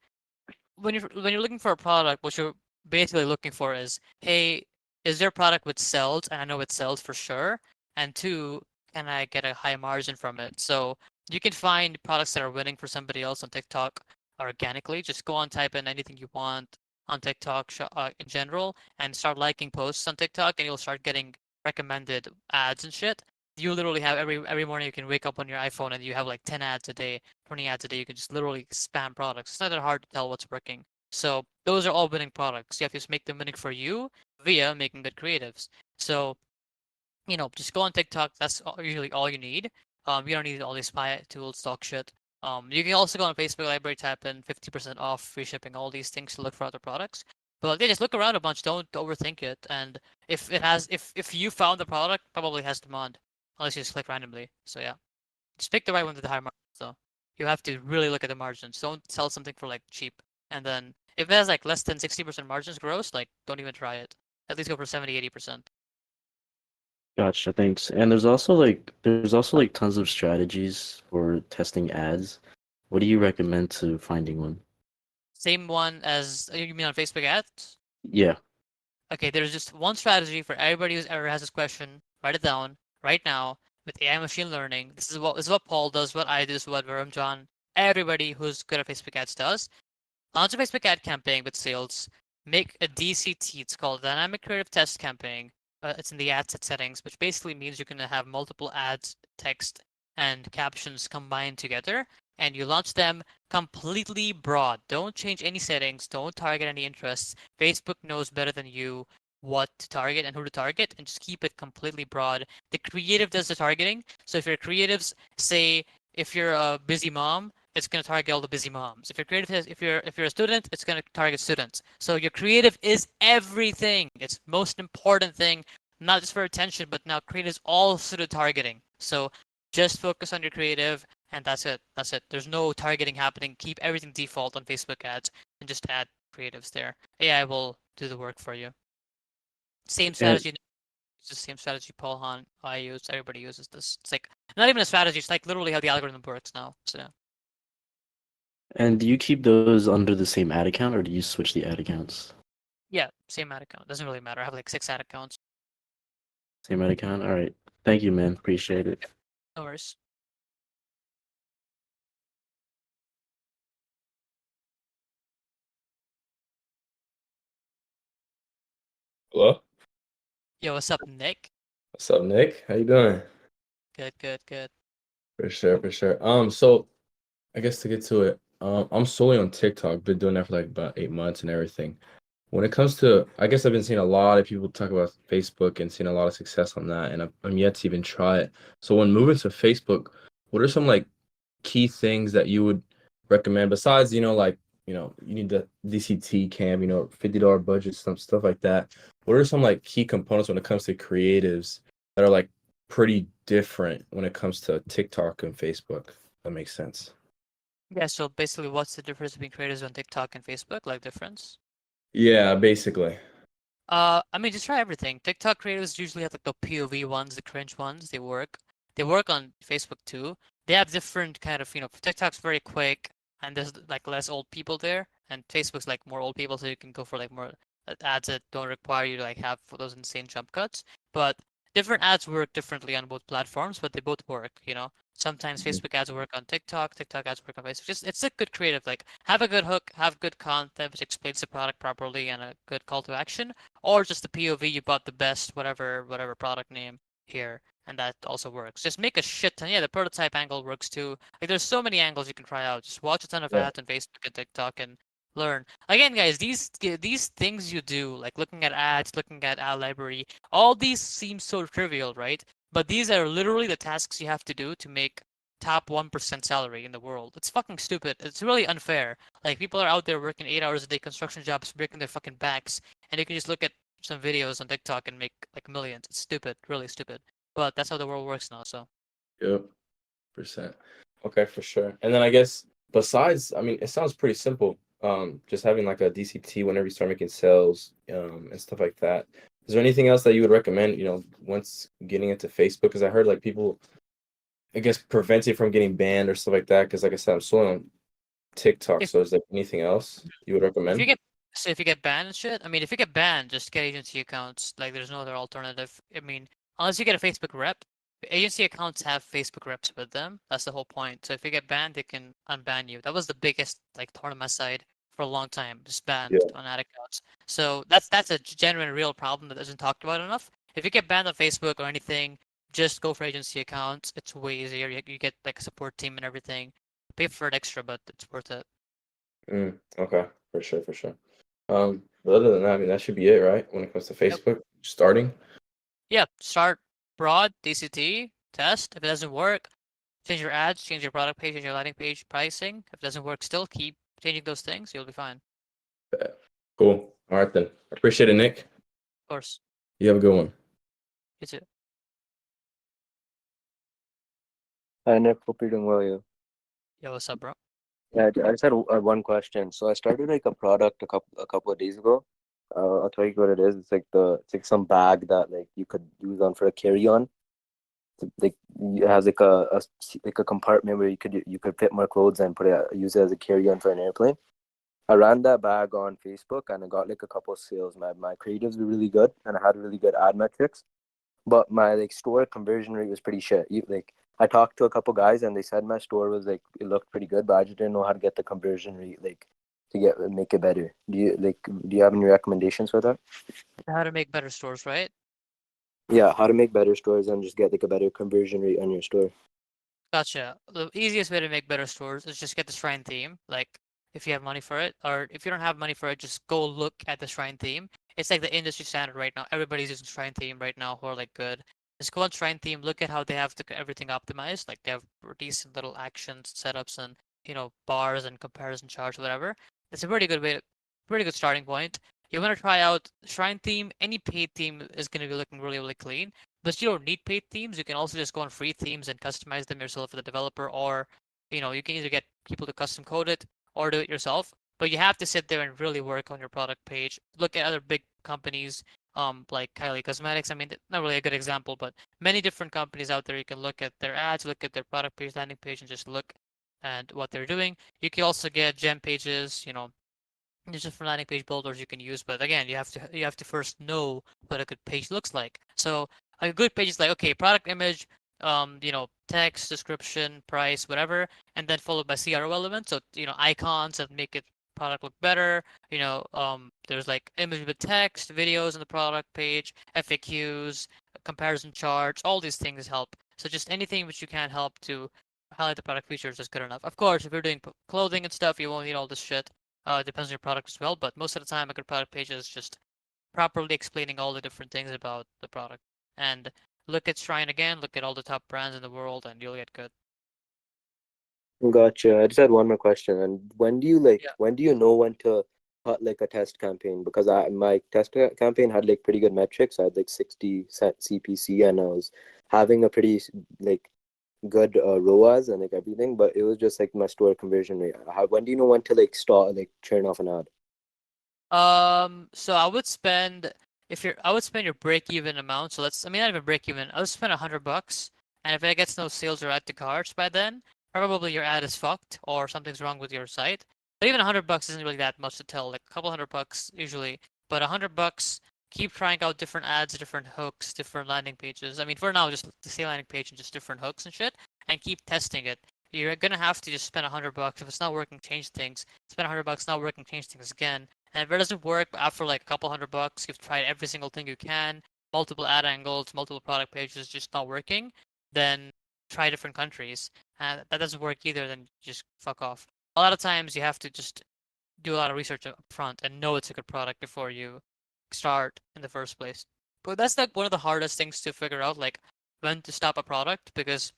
Speaker 1: when you're looking for a product, what you're basically looking for is, hey, is there a product which sells, and I know it sells for sure, and two, can I get a high margin from it? So you can find products that are winning for somebody else on TikTok organically. Just go on, type in anything you want on TikTok in general, and start liking posts on TikTok, and you'll start getting recommended ads and shit. You literally have every morning you can wake up on your iPhone and you have like 10 ads a day, 20 ads a day. You can just literally spam products. It's not that hard to tell what's working. So those are all winning products. You have to just make them winning for you via making good creatives. So, just go on TikTok. That's usually all you need. You don't need all these spy tools, stock shit. You can also go on Facebook Library, type in 50% off, free shipping, all these things to look for other products. But yeah, just look around a bunch. Don't overthink it. And if you found the product, probably has demand, unless you just click randomly. So yeah, just pick the right one with the high margins though. You have to really look at the margins. Don't sell something for like cheap. And then if it has like less than 60% margins gross, like don't even try it. At least go for 70, 80%.
Speaker 6: Gotcha, thanks. And there's also like tons of strategies for testing ads. What do you recommend to finding one?
Speaker 1: Same one as you mean on Facebook ads?
Speaker 6: Yeah,
Speaker 1: Okay, there's just one strategy for everybody who's ever has this question. Write it down right now with AI machine learning. This is what Paul does, what I do, this is what Varum John, everybody who's good at Facebook ads does. Launch a Facebook ad campaign with sales. Make a DCT. It's called Dynamic Creative Test Campaign. It's in the ad set settings, which basically means you're going to have multiple ads, text, and captions combined together. And you launch them completely broad. Don't change any settings. Don't target any interests. Facebook knows better than you what to target and who to target, and just keep it completely broad. The creative does the targeting. So if your creatives say, if you're a busy mom, it's going to target all the busy moms. If you're a student, it's going to target students. So your creative is everything. It's most important thing, not just for attention, but now creative is also the targeting. So just focus on your creative, and that's it. That's it. There's no targeting happening. Keep everything default on Facebook ads, and just add creatives there. AI will do the work for you. Same
Speaker 6: and
Speaker 1: strategy. It's the same strategy Paul Han I use. Everybody uses this. It's like not even a strategy. It's like literally how the algorithm works now. So yeah.
Speaker 6: and do you keep those under the same ad account or do you switch the ad accounts?
Speaker 1: Yeah, same ad account. Doesn't really matter. I have like 6 ad accounts.
Speaker 6: Same ad account? All right. Thank you, man. Appreciate it.
Speaker 1: No worries.
Speaker 7: Hello?
Speaker 1: Yo, what's up, Nick?
Speaker 7: What's up, Nick? How you doing?
Speaker 1: Good, good, good.
Speaker 7: For sure, for sure. So I guess to get to it, I'm solely on TikTok. Been doing that for like about 8 months and everything. When it comes to, I guess I've been seeing a lot of people talk about Facebook and seeing a lot of success on that, and I'm yet to even try it. So when moving to Facebook, what are some like key things that you would recommend besides, like, you need the DCT cam, $50 budget, some stuff like that. What are some like key components when it comes to creatives that are like pretty different when it comes to TikTok and Facebook? That makes sense.
Speaker 1: Yeah, so basically, what's the difference between creators on TikTok and Facebook? Like difference?
Speaker 7: Yeah, basically.
Speaker 1: I mean, just try everything. TikTok creators usually have like the POV ones, the cringe ones. They work. They work on Facebook too. They have different kind of, TikTok's very quick and there's like less old people there, and Facebook's like more old people, so you can go for like more ads that don't require you to like have those insane jump cuts. But different ads work differently on both platforms, but they both work. Sometimes
Speaker 7: Mhm.
Speaker 1: Facebook ads work on TikTok, TikTok ads work on Facebook. Just it's a good creative. Like have a good hook, have good content which explains the product properly, and a good call to action, or just the POV you bought the best whatever product name here, and that also works. Just make a shit ton. Yeah, the prototype angle works too. Like there's so many angles you can try out. Just watch a ton of
Speaker 7: Yeah.
Speaker 1: ads on Facebook and TikTok and learn. Again, guys, these things you do, like looking at ads, looking at ad library, all these seem so trivial, right? But these are literally the tasks you have to do to make top 1% salary in the world. It's fucking stupid. It's really unfair. Like people are out there working 8 hours a day, construction jobs, breaking their fucking backs, and you can just look at some videos on TikTok and make like millions. It's stupid, really stupid. But that's how the world works now. So
Speaker 7: Yep. Percent. Okay, for sure. And then I guess besides, I mean, it sounds pretty simple. Just having like a DCT whenever you start making sales, and stuff like that. Is there anything else that you would recommend, once getting into Facebook? Because I heard like people, I guess, prevent it from getting banned or stuff like that. Because like I said, I'm still on TikTok.
Speaker 1: if
Speaker 7: So is there anything else you would
Speaker 1: if you
Speaker 7: recommend?
Speaker 1: get if you get banned and shit, I mean, if you get banned, just get agency accounts. Like, there's no other alternative. I mean, unless you get a Facebook rep, agency accounts have Facebook reps with them. That's the whole point. So if you get banned, they can unban you. That was the biggest like thorn on my side for a long time, just banned
Speaker 7: Yeah.
Speaker 1: on ad accounts. So that's a genuine, real problem that isn't talked about enough. If you get banned on Facebook or anything, just go for agency accounts. It's way easier. You get like a support team and everything. Pay for it extra, but it's worth it.
Speaker 7: Okay, for sure, for sure. But other than that, I mean, that should be it, right? When it comes to
Speaker 1: Yep.
Speaker 7: Facebook, starting.
Speaker 1: Yeah, start broad, DCT, test. If it doesn't work, change your ads, change your product page, change your landing page pricing. If it doesn't work still, keep changing those things. You'll be fine.
Speaker 7: Cool. All right then. Appreciate it, Nick.
Speaker 1: Of course.
Speaker 7: You have a good one.
Speaker 1: You too.
Speaker 8: Hi, Nick. Hope you're doing well.
Speaker 1: Yo, what's up, bro?
Speaker 8: Yeah, I just had one question. So I started like a product a couple of days ago. I'll tell you what it is. It's like some bag that like you could use on for a carry-on. Like it has like like a compartment where you could fit more clothes and use it as a carry-on for an airplane. I ran that bag on Facebook and I got like a couple of sales. My creatives were really good and I had really good ad metrics. But my like store conversion rate was pretty shit. Like I talked to a couple guys and they said my store was like it looked pretty good, but I just didn't know how to get the conversion rate like to make it better. Do you have any recommendations for that?
Speaker 1: How to make better stores, right?
Speaker 8: Yeah, how to make better stores and just get like a better conversion rate on your store.
Speaker 1: Gotcha. The easiest way to make better stores is just get the shrine theme. Like, if you have money for it, or if you don't have money for it, just go look at the shrine theme. It's like the industry standard right now. Everybody's using shrine theme right now who are like good. Just go on shrine theme, look at how they have everything optimized. Like they have decent little actions, setups, and bars and comparison charts, whatever. It's a pretty good pretty good starting point. You want to try out shrine theme. Any paid theme is going to be looking really, really clean. But you don't need paid themes. You can also just go on free themes and customize them yourself as a developer, or you can either get people to custom code it or do it yourself. But you have to sit there and really work on your product page. Look at other big companies, like Kylie Cosmetics. I mean, not really a good example, but many different companies out there. You can look at their ads, look at their product page, landing page, and just look at what they're doing. You can also get gem pages, there's different landing page builders you can use, but again, you have to first know what a good page looks like. So a good page is like, okay, product image, text, description, price, whatever, and then followed by CRO elements. So icons that make it product look better. There's like image with text, videos on the product page, FAQs, comparison charts, all these things help. So just anything which you can help to highlight the product features is good enough. Of course, if you're doing clothing and stuff, you won't need all this shit. It depends on your product as well, but most of the time, a good product page is just properly explaining all the different things about the product. And look at Shrine again, look at all the top brands in the world, and you'll get good.
Speaker 8: Gotcha. I just had one more question. And
Speaker 1: Yeah.
Speaker 8: when do you know when to cut like a test campaign? Because my campaign had like pretty good metrics. I had like 60 cent CPC, and I was having a pretty like good ROAS and like everything, but it was just like my store conversion rate. When do you know when to like start like turn off an ad?
Speaker 1: So I would spend your break-even amount. So not even break-even. I would spend $100, and if it gets no sales or add to carts by then, probably your ad is fucked or something's wrong with your site. But even $100 isn't really that much to tell. Like a couple $100 usually, but $100. Keep trying out different ads, different hooks, different landing pages. I mean, for now, just the same landing page and just different hooks and shit, and keep testing it. You're gonna have to just spend $100. If it's not working, change things. Spend $100, not working, change things again. And if it doesn't work after like a couple $100, you've tried every single thing you can, multiple ad angles, multiple product pages, just not working, then try different countries. And that doesn't work either, then just fuck off. A lot of times you have to just do a lot of research up front and know it's a good product before you start in the first place. But that's like one of the hardest things to figure out, like when to stop a product, because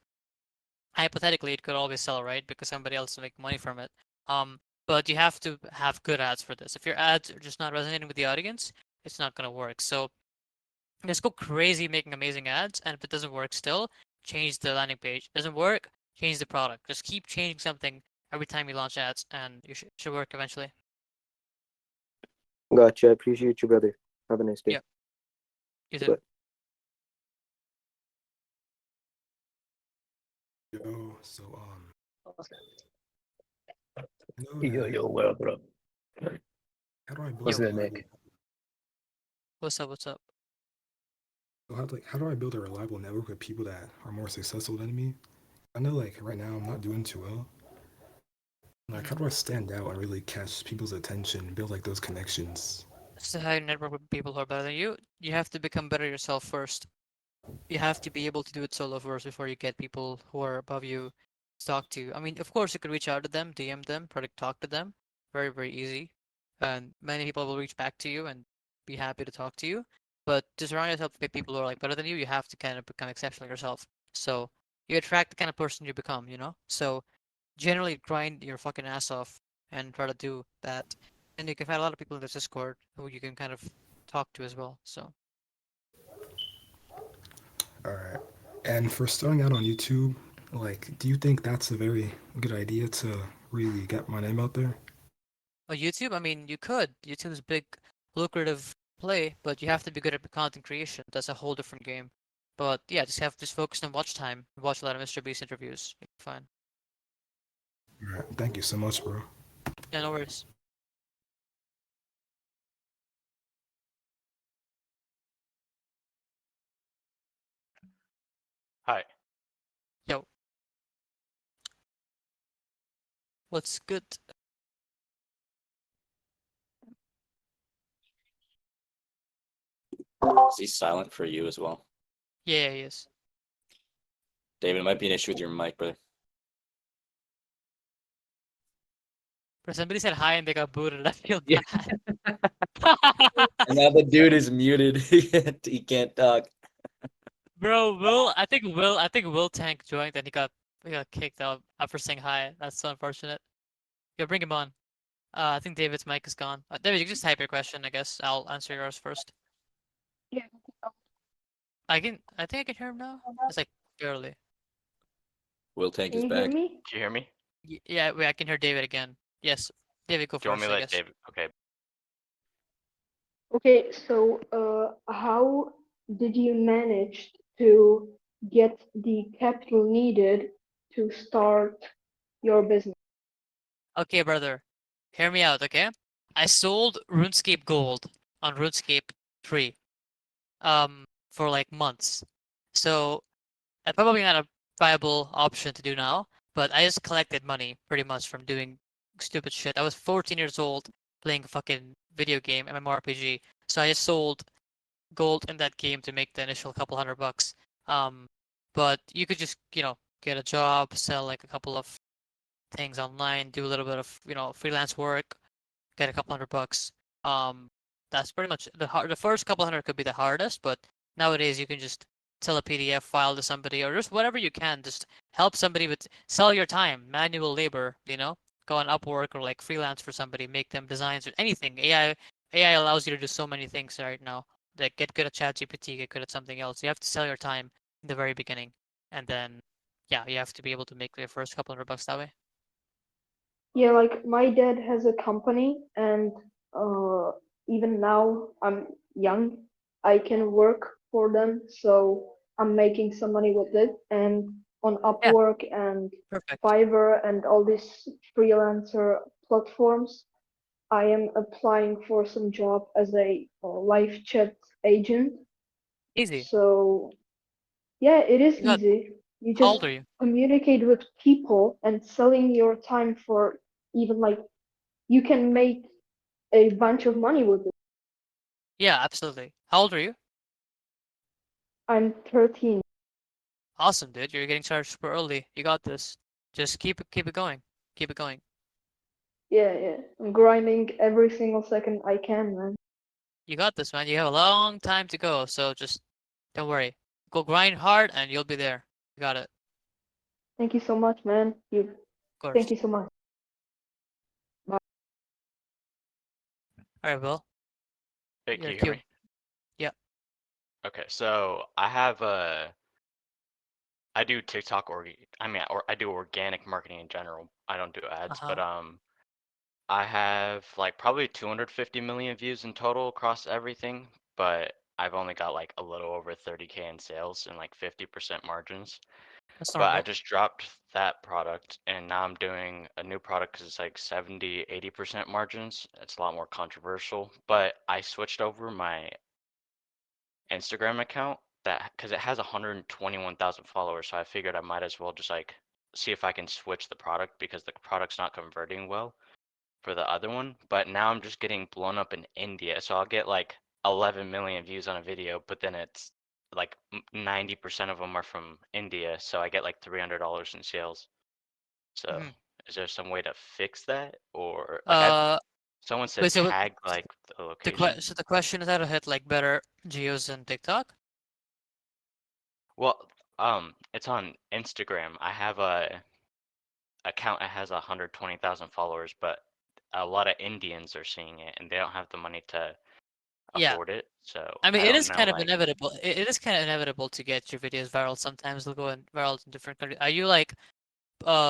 Speaker 1: hypothetically it could always sell, right? Because somebody else will make money from it. But you have to have good ads for this. If your ads are just not resonating with the audience, it's not gonna work. So just go crazy making amazing ads, and if it doesn't work still, change the landing page. Doesn't work, change the product. Just keep changing something every time you launch ads, and you should work eventually.
Speaker 8: Gotcha. I appreciate you, brother. Have a nice day.
Speaker 1: Yeah. You too.
Speaker 8: Bye.
Speaker 9: Yo, so I know
Speaker 2: Yo, what up, bro?
Speaker 9: how do I build
Speaker 2: What's
Speaker 9: a
Speaker 2: good,
Speaker 9: reliable
Speaker 2: Nick?
Speaker 1: What's up? What's up?
Speaker 9: so how do I build a reliable network with people that are more successful than me? I know like right now I'm not doing too well. Like how do I stand out and really catch people's attention, build like those connections?
Speaker 1: So how you network with people who are better than you, you have to become better yourself first. You have to be able to do it solo first before you get people who are above you to talk to. I mean, of course, you could reach out to them, DM them, try to talk to them. Very, very easy. And many people will reach back to you and be happy to talk to you. But to surround yourself with people who are like better than you have to kind of become exceptional yourself. So you attract the kind of person you become, you know? So generally grind your fucking ass off and try to do that. And you can find a lot of people in this Discord who you can kind of talk to as well. So
Speaker 9: All right. And for starting out on YouTube, like do you think that's a very good idea to really get my name out there?
Speaker 1: YouTube, I mean, you could. YouTube's big, lucrative play, but you have to be good at the content creation. That's a whole different game. But yeah, just focus on watch time. Watch a lot of Mr. Beast interviews. You'll be fine.
Speaker 9: All right. Thank you so much, bro.
Speaker 1: Yeah, no worries.
Speaker 10: Hi.
Speaker 1: Yo, what's good?
Speaker 3: Is he silent for you as well?
Speaker 1: Yeah, he is.
Speaker 3: David, it might be an issue with your mic, brother.
Speaker 1: But somebody said hi and they got booted. I feel
Speaker 3: Yeah.
Speaker 1: bad.
Speaker 3: And now the dude is muted. He can't talk.
Speaker 1: Bro, I think Will Tank joined and he got kicked out after saying hi. That's so unfortunate. Yeah, bring him on. I think David's mic is gone. David, you can just type your question, I guess. I'll answer yours first. I think I can hear him now. It's like barely.
Speaker 3: Will Tank
Speaker 11: Can
Speaker 3: is
Speaker 11: you hear
Speaker 3: back.
Speaker 11: me?
Speaker 10: Can you hear me?
Speaker 1: Yeah, wait, I can hear David again. Yes, David, go
Speaker 10: Do you want
Speaker 1: first,
Speaker 10: me
Speaker 1: I
Speaker 10: to let
Speaker 1: guess.
Speaker 10: David? Okay.
Speaker 11: Okay, so how did you manage to get the capital needed to start your business?
Speaker 1: Okay, brother, hear me out, okay? I sold RuneScape Gold on RuneScape 3, for like months. So that's probably not a viable option to do now, but I just collected money pretty much from doing stupid shit. I was 14 years old playing a fucking video game, MMORPG. So I just sold gold in that game to make the initial couple $100. Um, but you could just, get a job, sell like a couple of things online, do a little bit of, freelance work, get a couple $100. Um, that's pretty much the first couple hundred could be the hardest, but nowadays you can just sell a PDF file to somebody or just whatever you can, just help somebody with sell your time, manual labor, go on Upwork or like freelance for somebody, make them designs or anything. AI allows you to do so many things right now. Like get good at ChatGPT, get good at something else. You have to sell your time in the very beginning, and then yeah, you have to be able to make your first couple $100 that way.
Speaker 11: Yeah, like my dad has a company, and uh, even now I'm young, I can work for them, so I'm making some money with it. And on
Speaker 1: Yeah,
Speaker 11: Upwork and
Speaker 1: perfect.
Speaker 11: Fiverr and all these freelancer platforms, I am applying for some job as a live chat agent.
Speaker 1: Easy.
Speaker 11: So yeah, it is
Speaker 1: You got,
Speaker 11: easy. You
Speaker 1: how
Speaker 11: just
Speaker 1: old are you?
Speaker 11: communicate with people and selling your time for even like you can make a bunch of money with it.
Speaker 1: Yeah, absolutely. How old are you?
Speaker 11: I'm 13.
Speaker 1: Awesome, dude. You're getting started super early. You got this. Just keep it going. Keep it going.
Speaker 11: Yeah, yeah. I'm grinding every single second I can, man.
Speaker 1: You got this, man. You have a long time to go, so just don't worry. Go grind hard and you'll be there. You got it.
Speaker 11: Thank you so much, man.
Speaker 1: Of course.
Speaker 11: Thank you so much. Bye.
Speaker 1: All right, Will.
Speaker 10: Hey,
Speaker 1: Your
Speaker 10: can you hear
Speaker 1: cue.
Speaker 10: me?
Speaker 1: Yeah.
Speaker 10: Okay, so I have I do TikTok or I do organic marketing in general. I don't do ads, but
Speaker 1: Uh-huh.
Speaker 10: I have like probably 250 million views in total across everything, but I've only got like a little over 30K in sales and like 50% margins.
Speaker 1: That's
Speaker 10: But I
Speaker 1: normal.
Speaker 10: just dropped that product and now I'm doing a new product because it's like 70, 80% margins. It's a lot more controversial, but I switched over my Instagram account that because it has 121,000 followers, so I figured I might as well just like see if I can switch the product because the product's not converting well for the other one. But now I'm just getting blown up in India, so I'll get like 11 million views on a video, but then it's like 90% of them are from India, so I get like $300 in sales. So
Speaker 1: Hmm.
Speaker 10: is there some way to fix that, or like
Speaker 1: Uh,
Speaker 10: someone said
Speaker 1: wait, so
Speaker 10: tag like the location?
Speaker 1: so the question is how to hit like better geos than TikTok?
Speaker 10: Well, it's on Instagram. I have a account that has 120,000 followers, but a lot of Indians are seeing it and they don't have the money to
Speaker 1: Yeah.
Speaker 10: afford it. So
Speaker 1: I mean,
Speaker 10: I
Speaker 1: it
Speaker 10: don't
Speaker 1: is
Speaker 10: know,
Speaker 1: kind of
Speaker 10: like,
Speaker 1: inevitable. It is kind of inevitable to get your videos viral. Sometimes they'll go viral in different countries. Are you like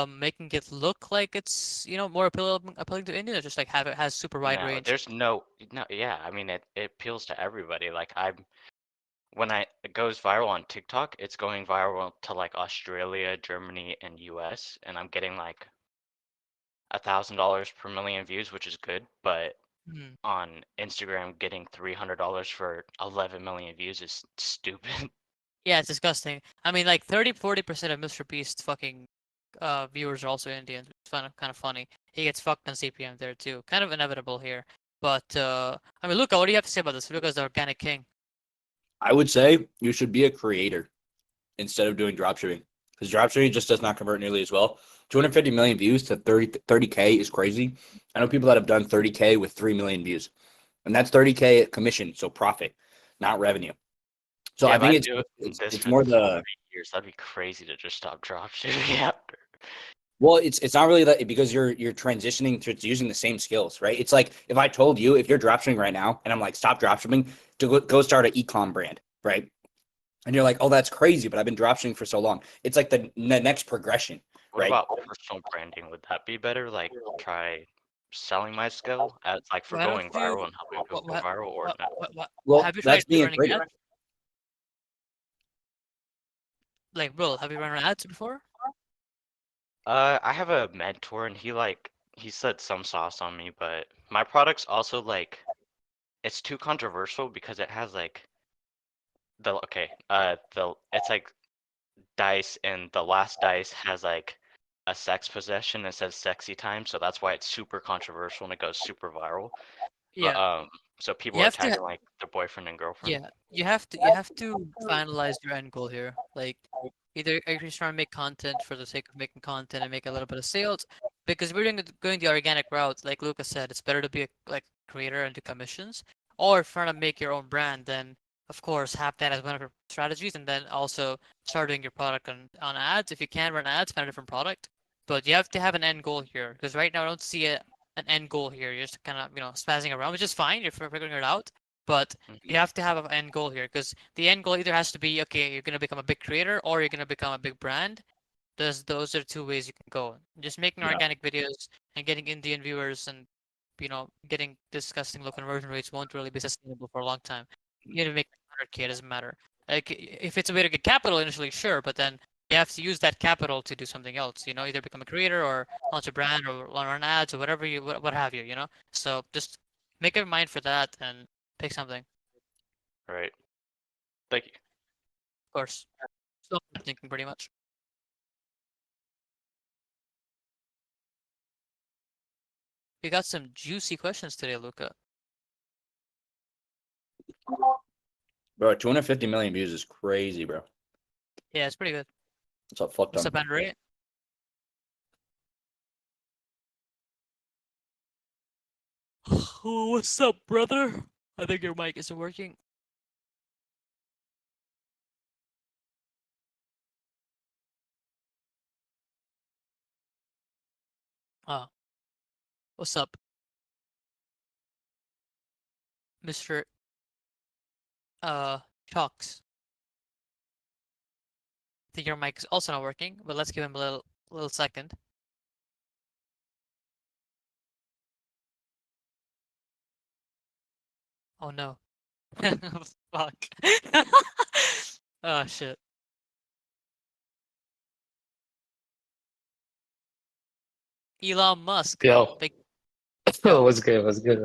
Speaker 1: making it look like it's more appealing to Indians, or just like have it has super wide
Speaker 10: no,
Speaker 1: range?
Speaker 10: there's no, yeah, I mean, it appeals to everybody. Like, when it goes viral on TikTok, it's going viral to like Australia, Germany, and US, and I'm getting like $1,000 per million views, which is good, but
Speaker 1: Hmm.
Speaker 10: on Instagram, getting $300 for 11 million views is stupid.
Speaker 1: Yeah, it's disgusting. I mean, like 30-40% of Mr. Beast's fucking viewers are also Indians. It's kind of funny. He gets fucked on CPM there too. Kind of inevitable here. But I mean, Luca, what do you have to say about this? Luca's the organic king.
Speaker 3: I would say you should be a creator instead of doing dropshipping because dropshipping just does not convert nearly as well. 250 million views to 30K is crazy. I know people that have done 30K with 3 million views, and that's 30K commission, so profit, not revenue. So
Speaker 10: Yeah,
Speaker 3: I
Speaker 10: if I
Speaker 3: think
Speaker 10: do this
Speaker 3: it's
Speaker 10: for the
Speaker 3: more
Speaker 10: full
Speaker 3: the
Speaker 10: 3 years, that'd be crazy to just stop dropshipping after.
Speaker 3: well, it's not really that because you're transitioning to using the same skills, right? It's like if I told you if you're dropshipping right now and I'm like stop dropshipping to go start an eCom brand, right? And you're like, oh, that's crazy, but I've been dropshipping for so long. It's like the next progression,
Speaker 10: What
Speaker 3: right?
Speaker 10: about personal branding? Would that be better? Like try selling my skill as like for
Speaker 1: Why don't
Speaker 10: going
Speaker 1: you?
Speaker 10: viral and helping people
Speaker 1: What
Speaker 10: go
Speaker 1: what
Speaker 10: viral or no?
Speaker 1: what
Speaker 3: Well,
Speaker 1: have you tried
Speaker 3: that's being a
Speaker 1: running
Speaker 3: creator.
Speaker 1: ads? Like, bro, have you run ads before?
Speaker 10: I have a mentor and he said some sauce on me, but my product's also like it's too controversial because it has like the it's like dice and the last dice has like a sex possession that says sexy time, so that's why it's super controversial and it goes super viral. But
Speaker 1: Yeah,
Speaker 10: so people
Speaker 1: you
Speaker 10: are
Speaker 1: have to.
Speaker 10: tagging like their boyfriend and girlfriend.
Speaker 1: Yeah, you have to finalize your end goal here. Like, either are you trying to make content for the sake of making content and make a little bit of sales, because we're going the organic route. Like Lucas said, it's better to be a like creator and do commissions, or if you're trying to make your own brand, then of course have that as one of your strategies, and then also start doing your product on ads. If you can run ads, find a different product, but you have to have an end goal here. Because right now I don't see an end goal here. You're just kind of spazzing around, which is fine. You're figuring it out, but
Speaker 10: Mhm.
Speaker 1: you have to have an end goal here, because the end goal either has to be, okay, you're gonna become a big creator or you're gonna become a big brand. Those are two ways you can go. Just making
Speaker 3: Yeah.
Speaker 1: organic videos and getting Indian viewers and getting disgusting low conversion rates won't really be sustainable for a long time. You need to make 100K, it doesn't matter. Like, if it's a way to get capital initially, sure, but then you have to use that capital to do something else. Either become a creator or launch a brand or run ads or whatever what have you. So just make up your mind for that and pick something.
Speaker 10: Right. Like
Speaker 1: Of course. Still thinking pretty much. You got some juicy questions today, Luca.
Speaker 3: Bro, 250 million views is crazy, bro.
Speaker 1: Yeah, it's pretty good.
Speaker 3: What's up, fuck
Speaker 1: What's
Speaker 3: them?
Speaker 1: up, Andre? Oh, what's up, brother? I think your mic isn't working. Ah, what's up, Mr. Chalks? I think your mic is also not working, but let's give him a little second. Oh no. Fuck. Oh shit. Elon Musk.
Speaker 12: Yo,
Speaker 1: Big yo.
Speaker 12: what's good? What's good,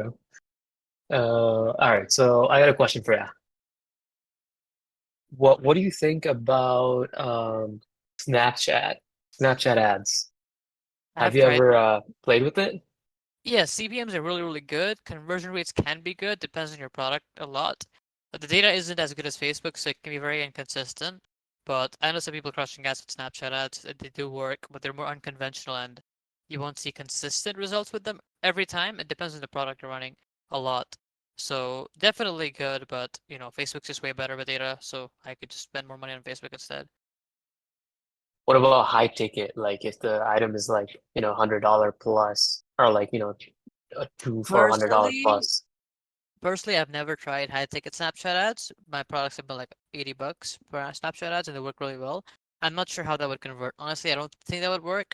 Speaker 12: bro? All right. So I got a question for you. What do you think about Snapchat? Snapchat ads. Have
Speaker 1: I've
Speaker 12: you
Speaker 1: tried.
Speaker 12: ever played with it?
Speaker 1: Yeah, CPMs are really, really good. Conversion rates can be good, depends on your product a lot. But the data isn't as good as Facebook, so it can be very inconsistent. But I know some people crushing ads with Snapchat ads. They do work, but they're more unconventional and you won't see consistent results with them every time. It depends on the product you're running a lot. So definitely good, but Facebook's just way better with data, so I could just spend more money on Facebook instead.
Speaker 12: What about high ticket? Like if the item is like, $100 plus, or like, a two for $100
Speaker 1: Personally,
Speaker 12: plus.
Speaker 1: Personally, I've never tried high ticket Snapchat ads. My products have been like $80 per Snapchat ads, and they work really well. I'm not sure how that would convert. Honestly, I don't think that would work,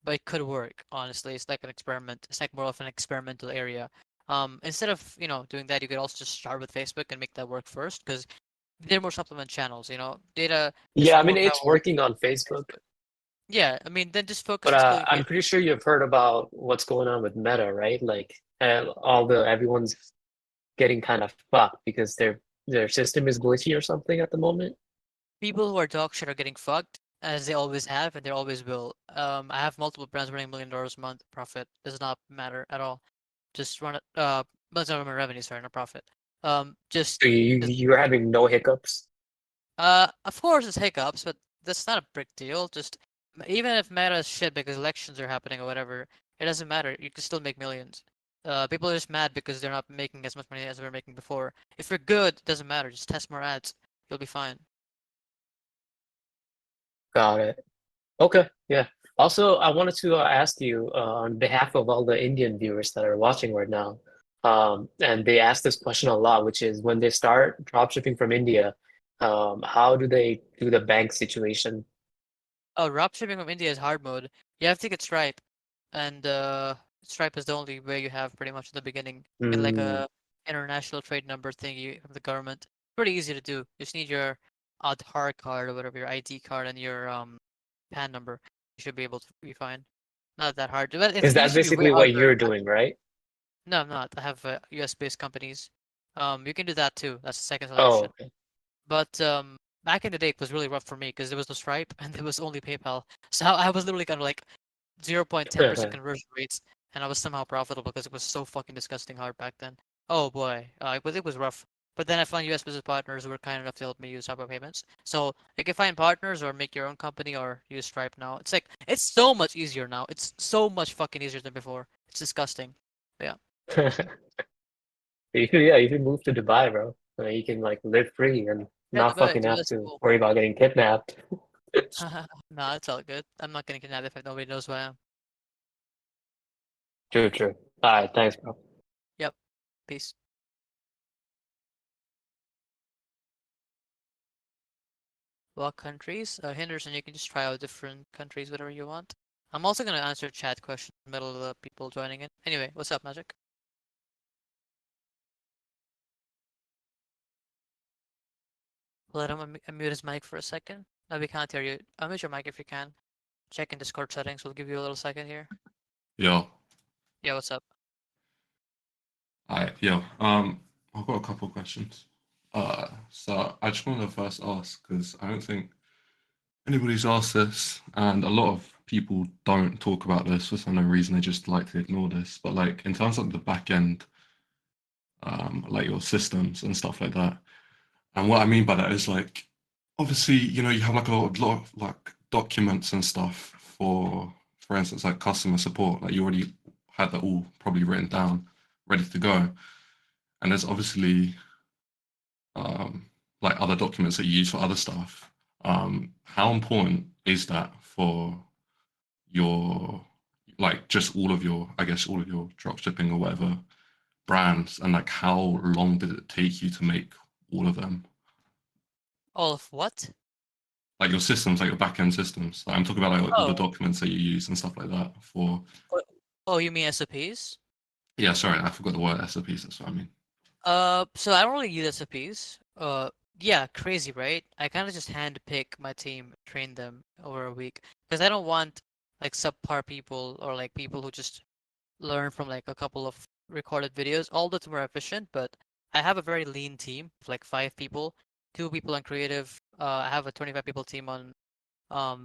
Speaker 1: but it could work. Honestly, it's like an experiment. It's like more of an experimental area. Instead of doing that, you could also just start with Facebook and make that work first, because they're more supplement channels. Data is
Speaker 12: Yeah, I
Speaker 1: more
Speaker 12: mean it's
Speaker 1: prevalent.
Speaker 12: working on Facebook,
Speaker 1: Yeah, I mean, then just focus
Speaker 12: but
Speaker 1: on scaling
Speaker 12: I'm
Speaker 1: Facebook.
Speaker 12: pretty sure you've heard about what's going on with Meta, right? Like everyone's getting kind of fucked because their system is glitchy or something at the moment.
Speaker 1: People who are dog shit are getting fucked, as they always have, and they always will. I have multiple brands running $1 million a month profit. Does not matter at all. Just run it. Millions of revenue, sorry, not profit. Just,
Speaker 12: So you're having no hiccups.
Speaker 1: of course it's hiccups, but that's not a big deal. Just even if Meta is shit because elections are happening or whatever, it doesn't matter. You can still make millions. People are just mad because they're not making as much money as they were making before. If you're good, it doesn't matter. Just test more ads. You'll be fine.
Speaker 12: Got it. Okay, yeah. Also, I wanted to ask you on behalf of all the Indian viewers that are watching right now, and they ask this question a lot, which is when they start dropshipping from India, how do they do the bank situation?
Speaker 1: Oh, dropshipping from India is hard mode. You have to get Stripe, and Stripe is the only way you have pretty much in the beginning. Get like
Speaker 12: Mm.
Speaker 1: a international trade number thingy from the government. Pretty easy to do. You just need your Aadhaar card or whatever, your ID card, and your PAN number. You should be able to be fine. Not that hard, but
Speaker 12: Is
Speaker 1: it
Speaker 12: that
Speaker 1: used to be way
Speaker 12: basically what
Speaker 1: harder.
Speaker 12: you're doing, right?
Speaker 1: No, I'm not. I have US-based companies. You can do that too. That's the second
Speaker 12: Oh,
Speaker 1: solution.
Speaker 12: okay.
Speaker 1: But back in the day, it was really rough for me because there was no Stripe and there was only PayPal. So I was literally kind of like 0.10% conversion rates, and I was somehow profitable because it was so fucking disgusting hard back then. Oh boy, it was rough. But then I found U.S. business partners who were kind enough to help me use Shopify Payments. So you can find partners or make your own company or use Stripe now. It's like it's so much easier now. It's so much fucking easier than before. It's disgusting. But yeah.
Speaker 12: You can move to Dubai, bro. You can like live free and
Speaker 1: Yeah,
Speaker 12: not
Speaker 1: Dubai,
Speaker 12: fucking have
Speaker 1: Dubai's
Speaker 12: to
Speaker 1: cool.
Speaker 12: worry about getting kidnapped.
Speaker 1: Nah, it's all good. I'm not getting kidnapped if nobody knows who I am.
Speaker 12: True, true. All right, thanks, bro.
Speaker 1: Yep. Peace. What countries? Henderson, you can just try out different countries, whatever you want. I'm also gonna answer chat questions in the middle of the people joining in. Anyway, what's up, Magic? Let him unmute his mic for a second. No, we can't hear you. Unmute your mic if you can. Check in Discord settings. We'll give you a little second here.
Speaker 13: Yeah.
Speaker 1: Yeah, what's up?
Speaker 13: Alright, yeah. I've got a couple of questions. So I just want to first ask because I don't think anybody's asked this, and a lot of people don't talk about this for some reason. They just like to ignore this. But like in terms of the back end, like your systems and stuff like that. And what I mean by that is like, obviously, you know, you have like a lot of like documents and stuff for instance, like customer support. Like you already had that all probably written down, ready to go. And there's obviously like other documents that you use for other stuff. How important is that for your like just all of your, I guess, all of your drop shipping or whatever brands, and like how long did it take you to make all of them?
Speaker 1: All of what?
Speaker 13: Like your systems, like your backend systems. Like I'm talking about like all the
Speaker 1: Oh.
Speaker 13: documents that you use and stuff like that for.
Speaker 1: Oh, you mean SOPs?
Speaker 13: Yeah, sorry, I forgot the word SOPs. That's what I mean.
Speaker 1: So I don't really use SOPs. Yeah, crazy, right? I kind of just hand pick my team, train them over a week because I don't want like subpar people or like people who just learn from like a couple of recorded videos. All that's more efficient, but I have a very lean team of like 5 people, 2 people on creative. I have a 25 people team on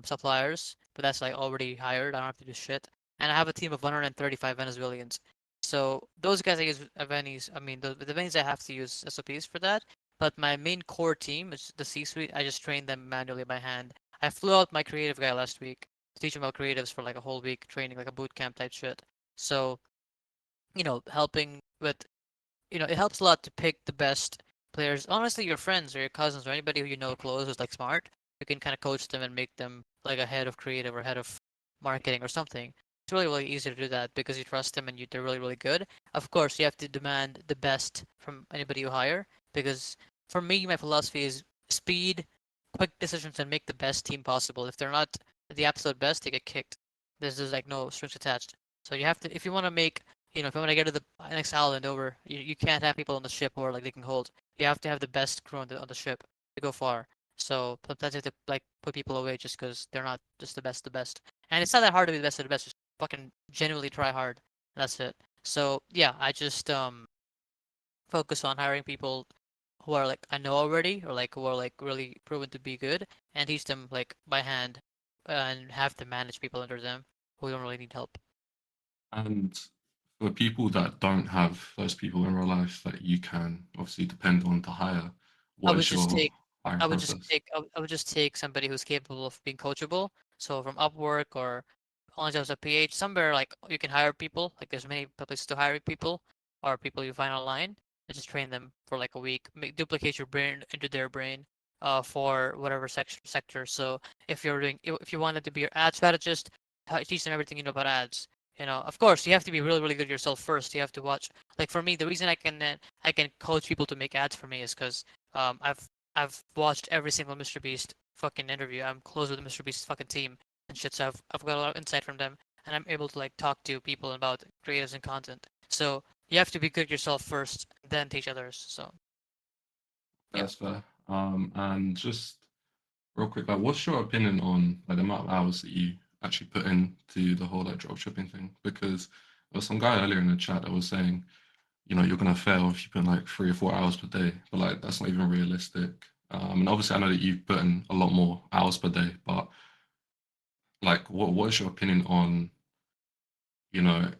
Speaker 1: suppliers, but that's like already hired. I don't have to do shit. And I have a team of 135 Venezuelans. So those guys I use Venice. I mean, the Venice I have to use SOPs for that. But my main core team is the C-suite. I just train them manually by hand. I flew out my creative guy last week to teach him about creatives for like a whole week training, like a boot camp type shit. So, helping with, it helps a lot to pick the best players. Honestly, your friends or your cousins or anybody who you know close who's like smart, you can kind of coach them and make them like a head of creative or head of marketing or something. It's really, really easy to do that because you trust them and they're really, really good. Of course, you have to demand the best from anybody you hire because for me, my philosophy is speed, quick decisions, and make the best team possible. If they're not the absolute best, they get kicked. There's like no strings attached. So you have to, if you want to make if you want to get to the next island over, you can't have people on the ship or like they can hold. You have to have the best crew on the ship to go far. So sometimes you have to like put people away just because they're not just the best. And it's not that hard to be the best of the best. Just fucking genuinely try hard. And that's it. So yeah, I just focus on hiring people who are like I know already or like who are like really proven to be good and teach them like by hand and have them manage people under them who don't really need help.
Speaker 13: And for people that don't have those people in real life that you can obviously depend on to hire,
Speaker 1: I
Speaker 13: what
Speaker 1: would
Speaker 13: is
Speaker 1: just
Speaker 13: your
Speaker 1: take
Speaker 13: hiring process?
Speaker 1: I would just take somebody who's capable of being coachable. So from Upwork or on jobs at PH, somewhere like you can hire people. Like there's many places to hire people or people you find online and just train them for like a week. Duplicate your brain into their brain for whatever sector. So if you wanted to be your ad strategist, teach them everything you know about ads. Of course, you have to be really, really good yourself first. You have to watch. Like for me, the reason I can coach people to make ads for me is because I've watched every single Mr. Beast fucking interview. I'm close with the Mr. Beast fucking team and shit, so I've got a lot of insight from them, and I'm able to like talk to people about creatives and content. So you have to be good yourself first, then teach others. So yeah.
Speaker 13: That's fair. And just real quick, like, what's your opinion on like the amount of hours that you actually put into the whole like drop shipping thing? Because there was some guy earlier in the chat that was saying, you're gonna fail if you put in like 3 or 4 hours per day, but like that's not even realistic. And obviously I know that you've put in a lot more hours per day, but like what is your opinion on you know,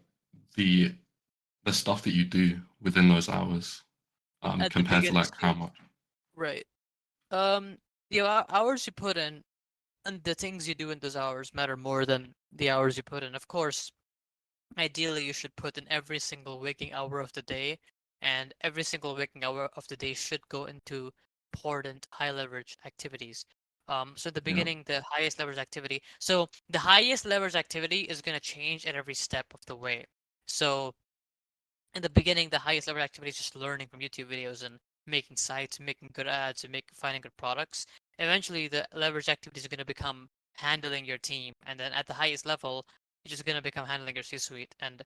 Speaker 13: the stuff that you do within those hours,
Speaker 1: At the
Speaker 13: compared to
Speaker 1: beginning
Speaker 13: like how
Speaker 1: stage,
Speaker 13: much.
Speaker 1: right? The hours you put in and the things you do in those hours matter more than the hours you put in. Of course, ideally you should put in every single waking hour of the day, and every single waking hour of the day should go into important high leverage activities. So in the
Speaker 13: Yeah.
Speaker 1: beginning, the highest leverage activity. So the highest leverage activity is going to change at every step of the way. So in the beginning, the highest level activity is just learning from YouTube videos and making sites, making good ads, and finding good products. Eventually, the leverage activities are going to become handling your team, and then at the highest level, you're just going to become handling your C-suite. And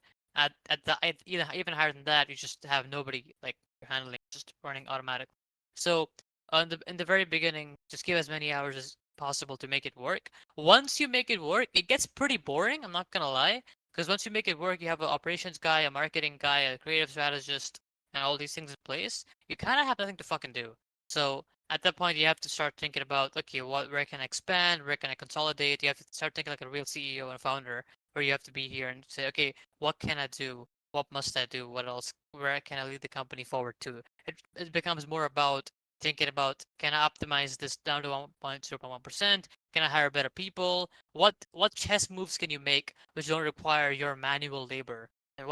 Speaker 1: even higher than that, you just have nobody like you're handling, just running automatic. So in the very beginning, just give as many hours as possible to make it work. Once you make it work, it gets pretty boring. I'm not gonna lie. Because once you make it work, you have an operations guy, a marketing guy, a creative strategist, and all these things in place. You kind of have nothing to fucking do. So at that point, you have to start thinking about, okay, where can I expand? Where can I consolidate? You have to start thinking like a real CEO and founder, where you have to be here and say, okay, what can I do? What must I do? What else? Where can I lead the company forward to? It becomes more about thinking about, can I optimize this down to 1.0.1%? Can I hire better people? What chess moves can you make which don't require your manual labor? And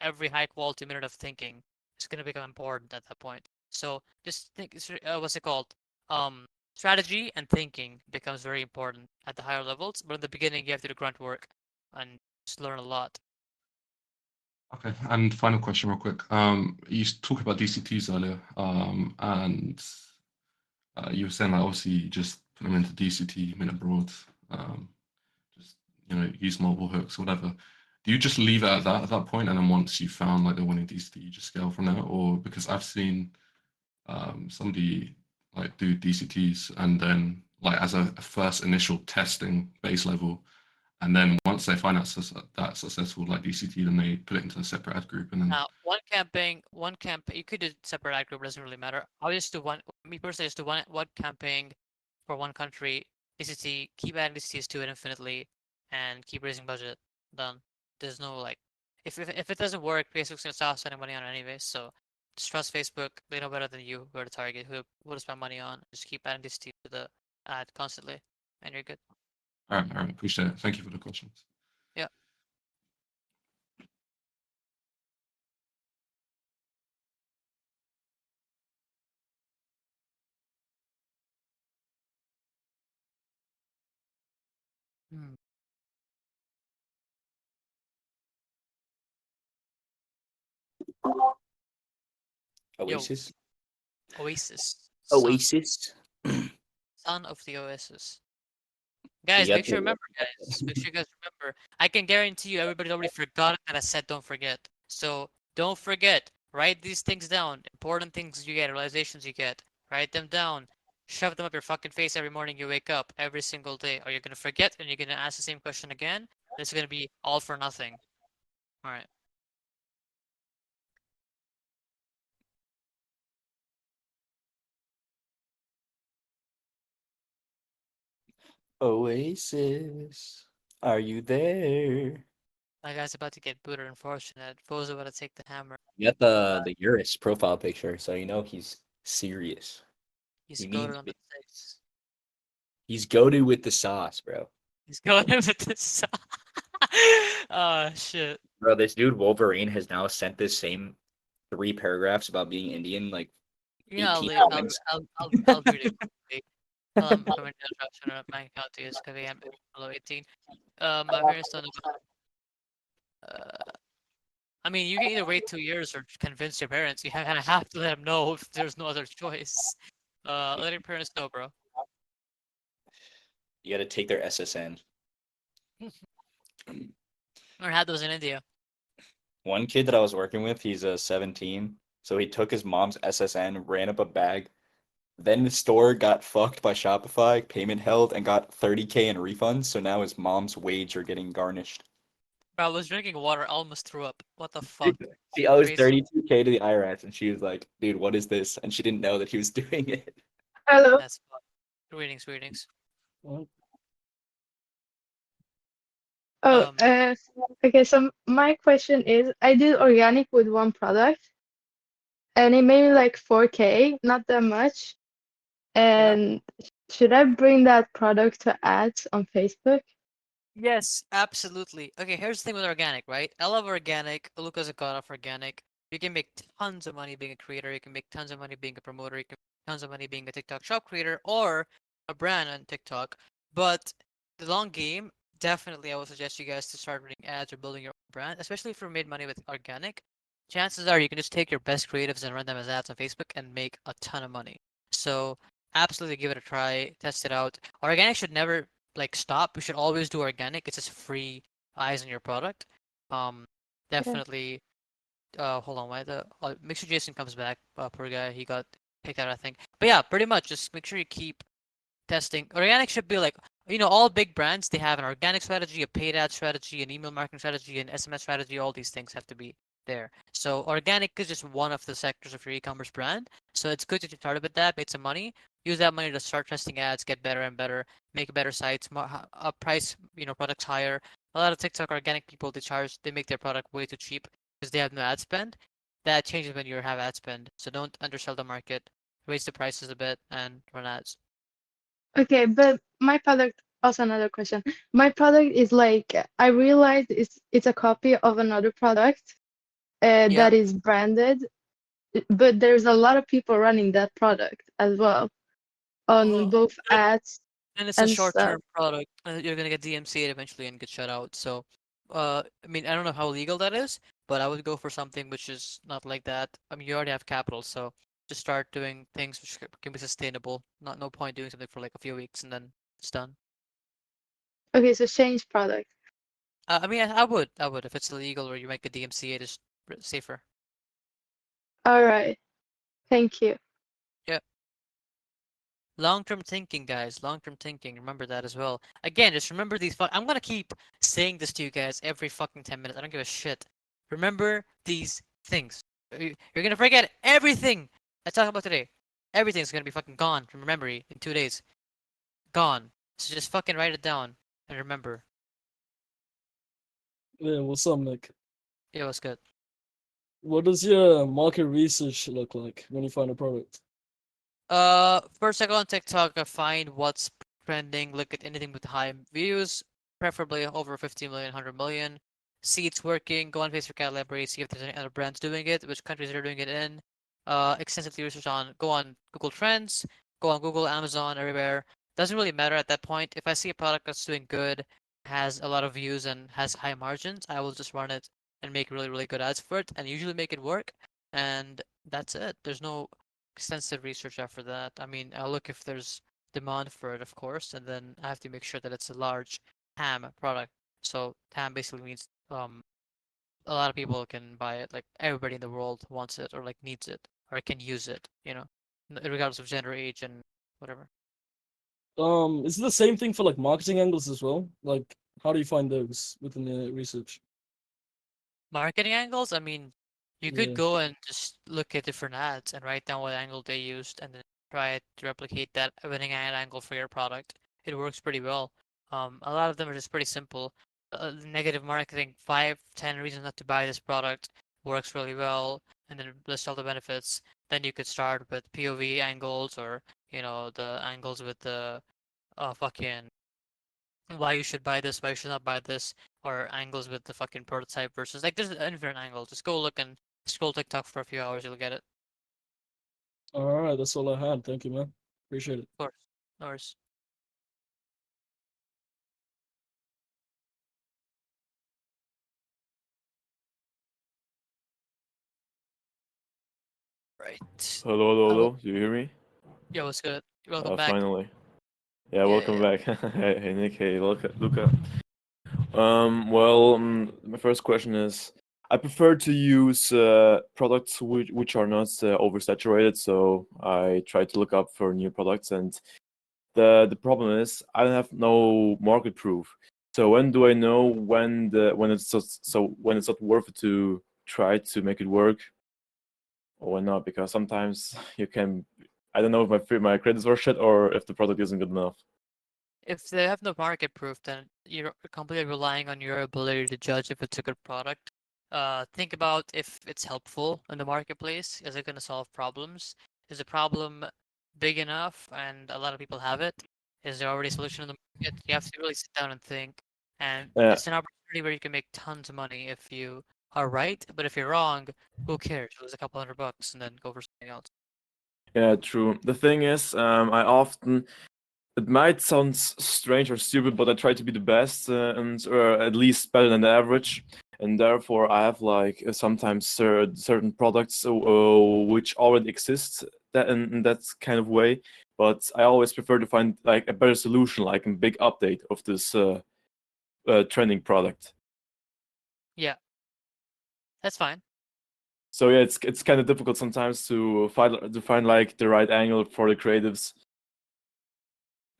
Speaker 1: every high quality minute of thinking is going to become important at that point. So just think, what's it called? Strategy and thinking becomes very important at the higher levels, but in the beginning you have to do grunt work and just learn a lot.
Speaker 13: Okay, and final question, real quick. You talked about DCTs earlier, and you were saying that obviously you just put them into DCT, minute broad, just use multiple hooks, whatever. Do you just leave it at that point, and then once you found like the winning DCT, you just scale from there? Or because I've seen somebody like do DCTs and then like as a first initial testing base level, and then once they find out that successful like DCT, then they put it into a separate ad group, and then
Speaker 1: One campaign, you could do separate ad group, doesn't really matter. I just do one, me personally, just do one campaign for one country, DCT, keep adding DCTs to it infinitely, and keep raising budget. Done. There's no like, if it doesn't work, Facebook's gonna stop spending money on it anyway. So just trust Facebook. They know better than you who are the target, who to spend money on. Just keep adding DCT to the ad constantly, and you're good.
Speaker 13: all right, appreciate it. Thank you for the questions.
Speaker 1: Yeah. Hmm. Yo,
Speaker 3: Oasis.
Speaker 1: Oasis.
Speaker 3: Oasis.
Speaker 1: Son of the Oasis.
Speaker 3: You
Speaker 1: Guys,
Speaker 3: got
Speaker 1: make sure
Speaker 3: the
Speaker 1: you remember, guys. Make sure you guys remember. I can guarantee you everybody's already forgotten that I said don't forget. So don't forget. Write these things down. Important things you get, realizations you get. Write them down. Shove them up your fucking face every morning you wake up, every single day. Or you're gonna forget and you're gonna ask the same question again. It's gonna be all for nothing. Alright.
Speaker 3: Oasis. Are you there?
Speaker 1: My guy's about to get booted, unfortunate. Foe's about to take the hammer.
Speaker 3: You got the Urus profile picture, so you know he's serious.
Speaker 1: He's
Speaker 3: He
Speaker 1: goaded
Speaker 3: means
Speaker 1: on the six.
Speaker 3: he's goaded with the sauce, bro.
Speaker 1: He's going with this. Oh shit.
Speaker 3: Bro, this dude Wolverine has now sent this same 3 paragraphs about being Indian like
Speaker 1: You know,
Speaker 3: 18 times.
Speaker 1: I'll read it quickly. Recommend Dropshipper bank account to use because I'm below 18. My parents don't know I mean, you can either wait 2 years or convince your parents. You kind of have to let them know if there's no other choice. Let your parents know, bro.
Speaker 3: You got to take their SSN.
Speaker 1: Or had those in India.
Speaker 3: One kid that I was working with, he's 17, so he took his mom's SSN, ran up a bag. Then the store got fucked by Shopify, payment held, and got 30K in refunds. So now his mom's wage are getting garnished.
Speaker 1: Bro, I was drinking water, I almost threw up. What the fuck?
Speaker 3: She owes
Speaker 1: Crazy.
Speaker 3: 32K to the IRS, and she was like, "Dude, what is this?" And she didn't know that he was doing it.
Speaker 11: Hello.
Speaker 1: That's fuck. Greetings.
Speaker 14: Oh,
Speaker 1: Um,
Speaker 14: okay. So my question is, I did organic with one product, and it made me like 4K, not that much.
Speaker 1: yeah.
Speaker 14: And should I bring that product to ads on Facebook?
Speaker 1: Yes, absolutely. Okay, here's the thing with organic, right? I love organic. Lucas a god of organic. You can make tons of money being a creator. You can make tons of money being a promoter. You can make tons of money being a TikTok shop creator or a brand on TikTok. But the long game, definitely, I would suggest you guys to start running ads or building your own brand, especially if you made money with organic. Chances are you can just take your best creatives and run them as ads on Facebook and make a ton of money. So absolutely give it a try, test it out. Organic should never like stop. You should always do organic. It's just free eyes on your product. Um,
Speaker 14: Yeah.
Speaker 1: definitely. Hold on. Why the? Make sure Jason comes back. Poor guy. He got kicked out, I think. But yeah, pretty much. Just make sure you keep testing. Organic should be like, all big brands, they have an organic strategy, a paid ad strategy, an email marketing strategy, an SMS strategy. All these things have to be there. So organic is just one of the sectors of your e-commerce brand. So it's good that you started with that, made some money. Use that money to start testing ads, get better and better, make better sites, price, products higher. A lot of TikTok organic people, they make their product way too cheap because they have no ad spend. That changes when you have ad spend. So don't undersell the market, raise the prices a bit, and run ads.
Speaker 14: Okay, but my product, also another question. My product is like, I realized it's a copy of another product
Speaker 1: Yeah.
Speaker 14: that is branded, but there's a lot of people running that product as well on
Speaker 1: Uh,
Speaker 14: both ads
Speaker 1: and it's a
Speaker 14: and stuff.
Speaker 1: short-term product. You're gonna get DMCA'd eventually and get shut out. So, I mean, I don't know how legal that is, but I would go for something which is not like that. I mean, you already have capital, so just start doing things which can be sustainable. Not no point doing something for like a few weeks and then it's done.
Speaker 14: Okay, so change product.
Speaker 1: I mean, I would if it's illegal or you might get DMCA'd, it's safer.
Speaker 14: All right, thank you.
Speaker 1: Yeah. Long-term thinking, guys. Long-term thinking. Remember that as well. Again, just remember these. I'm gonna keep saying this to you guys every fucking 10 minutes. I don't give a shit. Remember these things. You're gonna forget everything I talked about today. Everything's gonna be fucking gone from memory in 2 days. Gone. So just fucking write it down and remember.
Speaker 15: Yeah, what's up, Nick?
Speaker 1: Yeah, what's good?
Speaker 15: What does your market research look like when you find a product?
Speaker 1: First I go on TikTok, I find what's trending, look at anything with high views, preferably over 50 million, 100 million. See it's working, go on Facebook Ad Library, see if there's any other brands doing it, which countries they're doing it in. Extensively research go on Google Trends, go on Google, Amazon, everywhere. Doesn't really matter at that point. If I see a product that's doing good, has a lot of views and has high margins, I will just run it and make really, really good ads for it and usually make it work. And that's it. There's no extensive research after that. I mean, I'll look if there's demand for it, of course, and then I have to make sure that it's a large TAM product. So TAM basically means a lot of people can buy it. Like everybody in the world wants it or like needs it or can use it, regardless of gender, age, and whatever.
Speaker 15: Is it the same thing for like marketing angles as well? Like, how do you find those within the research?
Speaker 1: Marketing angles, I mean, you could
Speaker 15: Yeah.
Speaker 1: go and just look at different ads and write down what angle they used and then try to replicate that winning ad angle for your product. It works pretty well. A lot of them are just pretty simple. Negative marketing, 5, 10 reasons not to buy this product works really well, and then list all the benefits. Then you could start with POV angles or, the angles with the fucking why you should buy this, why you should not buy this, or angles with the fucking prototype versus like there's an infinite angle. Just go look and scroll TikTok for a few hours, you'll get it.
Speaker 15: All right, that's all I had. Thank you, man. Appreciate it.
Speaker 1: Of course. No worries. Right.
Speaker 16: Hello, hello,
Speaker 1: Hello.
Speaker 16: hello. Do you hear me?
Speaker 1: Yo, what's good? Welcome back.
Speaker 16: Finally. Yeah,
Speaker 1: Yeah,
Speaker 16: welcome
Speaker 1: yeah.
Speaker 16: back. Hey, Nick. Hey, Luca. My first question is, I prefer to use products which are not oversaturated, so I try to look up for new products, and the problem is I have no market proof. So when do I know when it's when it's not worth it to try to make it work or when not? Because sometimes you can, I don't know if my credits are shit or if the product isn't good enough.
Speaker 1: if they have no market proof, then you're completely relying on your ability to judge if it's a good product. Think about if it's helpful in the marketplace. Is it going to solve problems? Is the problem big enough and a lot of people have it? Is there already a solution in the market? You have to really sit down and think. And
Speaker 16: Yeah,
Speaker 1: it's an opportunity where you can make tons of money if you are right. But if you're wrong, who cares? Lose a couple $100 and then go for something else.
Speaker 16: yeah, true. The thing is, I often it might sound strange or stupid, but I try to be the best and or at least better than the average. And therefore, I have like sometimes certain products which already exist that in that kind of way. But I always prefer to find like a better solution, like a big update of this trending product.
Speaker 1: Yeah, that's fine.
Speaker 16: So yeah, it's kind of difficult sometimes to find like the right angle for the creatives.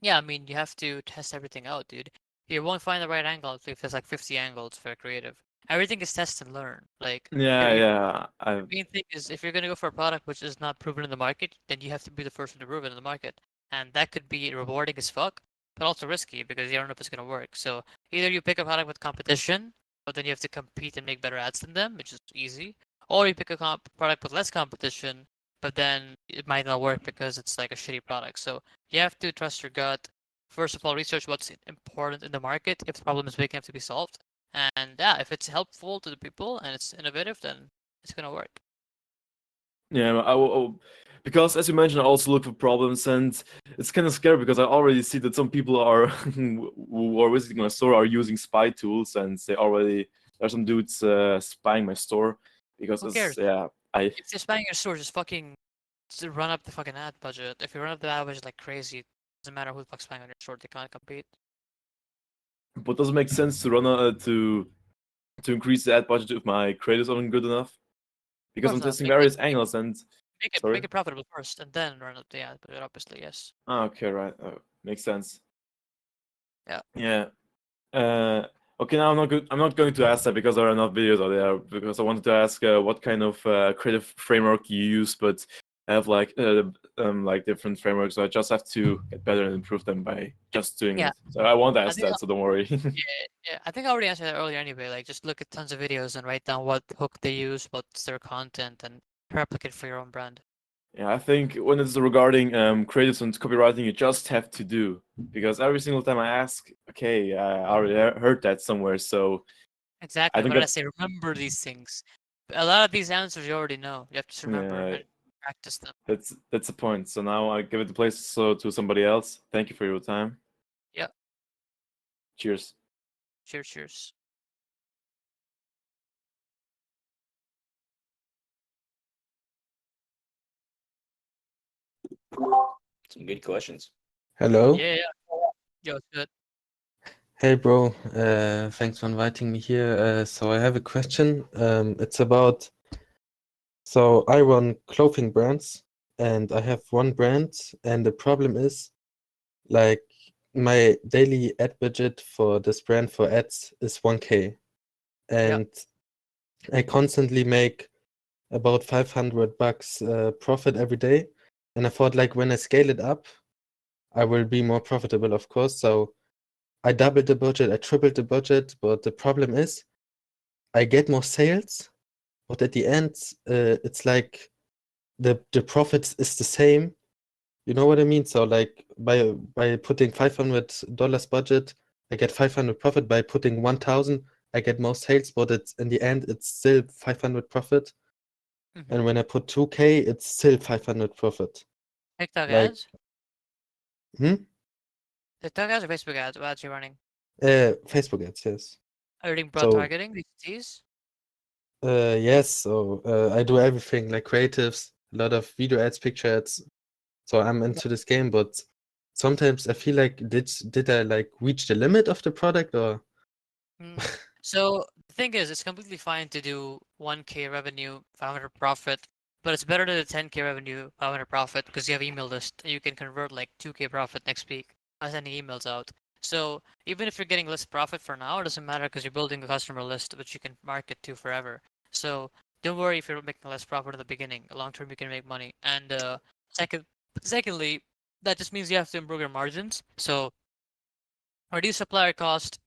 Speaker 1: Yeah, I mean, you have to test everything out, dude. You won't find the right angle if there's like 50 angles for creative. Everything is test and learn. Like,
Speaker 16: Yeah,
Speaker 1: your
Speaker 16: yeah. I
Speaker 1: main thing is if you're gonna go for a product which is not proven in the market, then you have to be the first one to prove it in the market. And that could be rewarding as fuck, but also risky because you don't know if it's gonna work. So either you pick a product with competition, but then you have to compete and make better ads than them, which is easy, or you pick a product with less competition, but then it might not work because it's like a shitty product. So you have to trust your gut. First of all, research what's important in the market if the problem is big enough to be solved. And yeah, if it's helpful to the people and it's innovative, then it's gonna work.
Speaker 16: Yeah, because as you mentioned, I also look for problems, and it's kind of scary because I already see that some people are who are visiting my store are using spy tools, and there's some dudes spying my store because
Speaker 1: Who
Speaker 16: it's
Speaker 1: cares?
Speaker 16: yeah I
Speaker 1: If they're spying your store, just fucking run up the fucking ad budget. If you run up the ad budget like crazy, doesn't matter who the fuck's spying on your store, they can't compete.
Speaker 16: but does it make sense to run to increase the ad budget if my creatives aren't good enough?
Speaker 1: Of
Speaker 16: Because
Speaker 1: course
Speaker 16: I'm
Speaker 1: not.
Speaker 16: testing various angles and
Speaker 1: Make
Speaker 16: sorry.
Speaker 1: it profitable first, and then run up the ad budget. Obviously, yes.
Speaker 16: Ah, okay, right. Makes sense.
Speaker 1: Yeah.
Speaker 16: Yeah. Okay, now I'm not going to ask that because there are enough videos out there. Because I wanted to ask what kind of creative framework you use, but I have like different frameworks. So I just have to get better and improve them by just doing
Speaker 1: Yeah.
Speaker 16: it. So I won't
Speaker 1: I
Speaker 16: ask
Speaker 1: think.
Speaker 16: that. So don't worry.
Speaker 1: Yeah. I think I already answered that earlier anyway. Like, just look at tons of videos and write down what hook they use, what's their content, and replicate for your own brand.
Speaker 16: Yeah, I think when it's regarding creatives and copywriting, you just have to do because every single time I ask, okay, I already heard that somewhere. So I
Speaker 1: Exactly.
Speaker 16: don't
Speaker 1: But I
Speaker 16: get
Speaker 1: say remember these things. A lot of these answers you already know. You have to just remember
Speaker 16: yeah.
Speaker 1: and practice them.
Speaker 16: That's the point. So now I give it the place to somebody else. Thank you for your time.
Speaker 1: Yep.
Speaker 16: Cheers.
Speaker 1: Cheers. Cheers.
Speaker 3: Some good questions.
Speaker 17: Hello.
Speaker 1: Yeah. Yo, good.
Speaker 17: Hey, bro. Thanks for inviting me here. So I have a question. It's about, so I run clothing brands and I have one brand, and the problem is like my daily ad budget for this brand for ads is 1K, and I constantly make about $500 profit every day. And I thought like when I scale it up, I will be more profitable, of course. So I doubled the budget, I tripled the budget, but the problem is I get more sales, but at the end, it's like the profits is the same. You know what I mean? So like by putting $500 budget, I get 500 profit. By putting 1,000, I get more sales, but it's in the end it's still 500 profit. And when I put 2K, it's still 500 profit.
Speaker 1: TikTok
Speaker 17: Like,
Speaker 1: ads?
Speaker 17: hmm?
Speaker 1: TikTok ads or Facebook ads? What ads are you running?
Speaker 17: Facebook ads, yes.
Speaker 1: Are you doing broad
Speaker 17: So
Speaker 1: targeting, BCTs?
Speaker 17: yes, so I do everything like creatives, a lot of video ads, picture ads. So I'm into this game, but sometimes I feel like did I like reach the limit of the product or
Speaker 1: So the thing is, it's completely fine to do 1K revenue, 500 profit, but it's better to do 10K revenue, 500 profit because you have email list. And you can convert like 2K profit next week by sending emails out. So even if you're getting less profit for now, it doesn't matter because you're building a customer list which you can market to forever. So don't worry if you're making less profit in the beginning. Long term, you can make money. And secondly, that just means you have to improve your margins. So reduce supplier cost,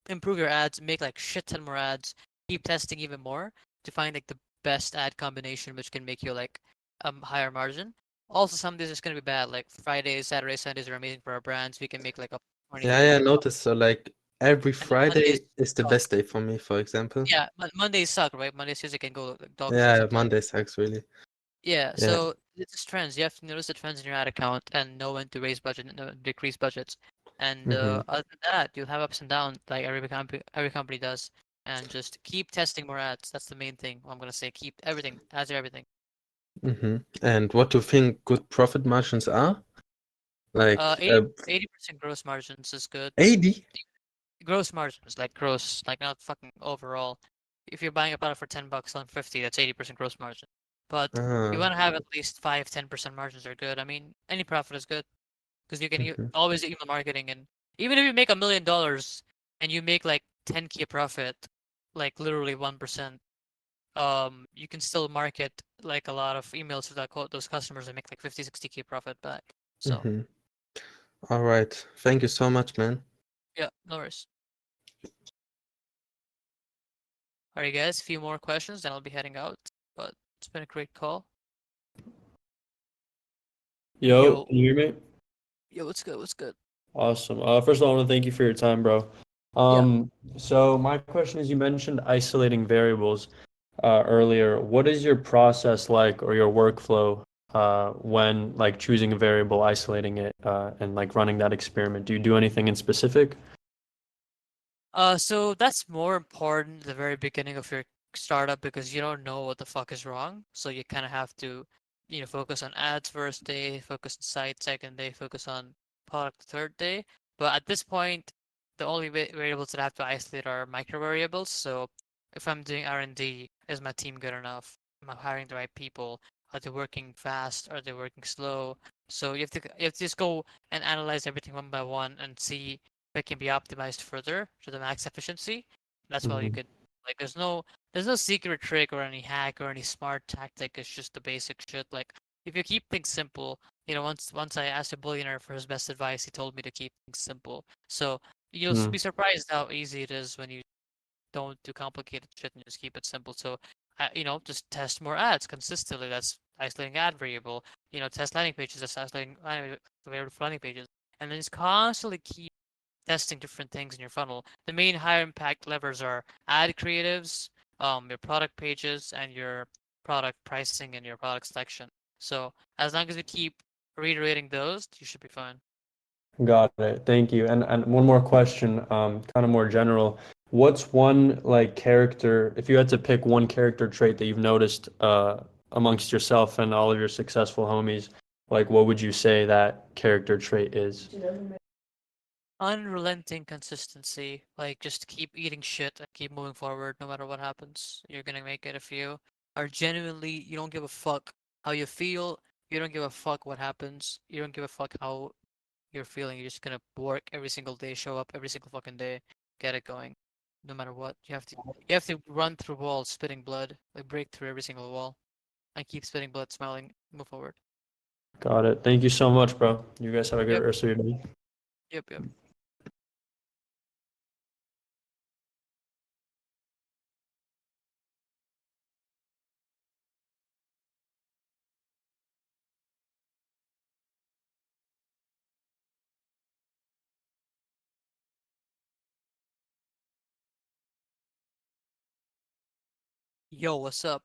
Speaker 1: improve your ads, make like shit ton more ads, keep testing even more to find like the best ad combination which can make you like higher margin. Also, some days it's gonna be bad. Like Fridays, Saturdays, Sundays are amazing for our brands. We can make like a 20,
Speaker 17: Yeah,
Speaker 1: 30
Speaker 17: yeah, I
Speaker 1: percent.
Speaker 17: noticed. So like every
Speaker 1: And then Mondays
Speaker 17: Friday is the
Speaker 1: suck.
Speaker 17: best day for me, for example.
Speaker 1: Yeah, Mondays suck, right? Mondays, Tuesday can go like dog shit
Speaker 17: Yeah,
Speaker 1: sometimes.
Speaker 17: Monday sucks really.
Speaker 1: Yeah,
Speaker 17: Yeah.
Speaker 1: so it's just trends. You have to notice the trends in your ad account and know when to raise budget and decrease budgets. And
Speaker 17: Mm-hmm.
Speaker 1: other than that, you'll have ups and downs like every company does. And just keep testing more ads. That's the main thing. I'm gonna say keep everything, ads are everything.
Speaker 17: Mm-hmm. And what do you think good profit margins are?
Speaker 1: Uh,
Speaker 17: Like
Speaker 1: 80 80% gross margins is good.
Speaker 17: 80?
Speaker 1: Gross margins, like gross, like not fucking overall. If you're buying a product for $10, selling 50, that's 80% gross margin. But you
Speaker 17: Ah.
Speaker 1: want to have at least 5-10% margins are good. I mean, any profit is good because you can
Speaker 17: Mm-hmm.
Speaker 1: always email marketing, and even if you make $1 million and you make like 10K profit, like literally 1%, you can still market like a lot of emails to those customers and make like 50-60K profit back. So
Speaker 17: Mm-hmm. All right. Thank you so much, man.
Speaker 1: yeah, no worries. All right, guys, a few more questions, then I'll be heading out. But it's been a great call.
Speaker 15: Yo,
Speaker 1: Yo,
Speaker 15: can you hear me?
Speaker 1: yo, what's good? What's good?
Speaker 15: Awesome. First of all, I want to thank you for your time, bro.
Speaker 1: Yeah.
Speaker 15: So my question is, you mentioned isolating variables earlier. What is your process like or your workflow when like choosing a variable, isolating it, and like running that experiment? Do you do anything in specific?
Speaker 1: So that's more important at the very beginning of your startup because you don't know what the fuck is wrong. So you kind of have to, focus on ads first day, focus on site second day, focus on product third day. But at this point, the only variables that I have to isolate are micro variables. So if I'm doing R&D, is my team good enough? Am I hiring the right people? Are they working fast? Are they working slow? So you have to just go and analyze everything one by one and see that can be optimized further to the max efficiency. That's why you
Speaker 17: Mm-hmm.
Speaker 1: could like there's no secret trick or any hack or any smart tactic. It's just the basic shit. Like if you keep things simple, once I asked a billionaire for his best advice, he told me to keep things simple. So you'll be surprised how easy it is when you don't do complicated shit and just keep it simple. So just test more ads consistently. That's isolating ad variable. Test landing pages. That's isolating variable for landing pages. And then just constantly keep testing different things in your funnel. The main higher impact levers are ad creatives, your product pages, and your product pricing and your product selection. So as long as you keep reiterating those, you should be fine.
Speaker 15: Got it. Thank you. And one more question, kind of more general. What's one like character, if you had to pick one character trait that you've noticed amongst yourself and all of your successful homies, like what would you say that character trait is?
Speaker 1: Unrelenting consistency, like just keep eating shit and keep moving forward no matter what happens. You're gonna make it if you are genuinely, you don't give a fuck how you feel, you don't give a fuck what happens, you don't give a fuck how you're feeling. You're just gonna work every single day, show up every single fucking day, get it going, no matter what. You have to run through walls, spitting blood, like break through every single wall, and keep spitting blood, smiling, move forward.
Speaker 15: Got it. Thank you so much, bro. You guys have a good
Speaker 1: Yep,
Speaker 15: rest of your day.
Speaker 1: yep. Yo, what's up?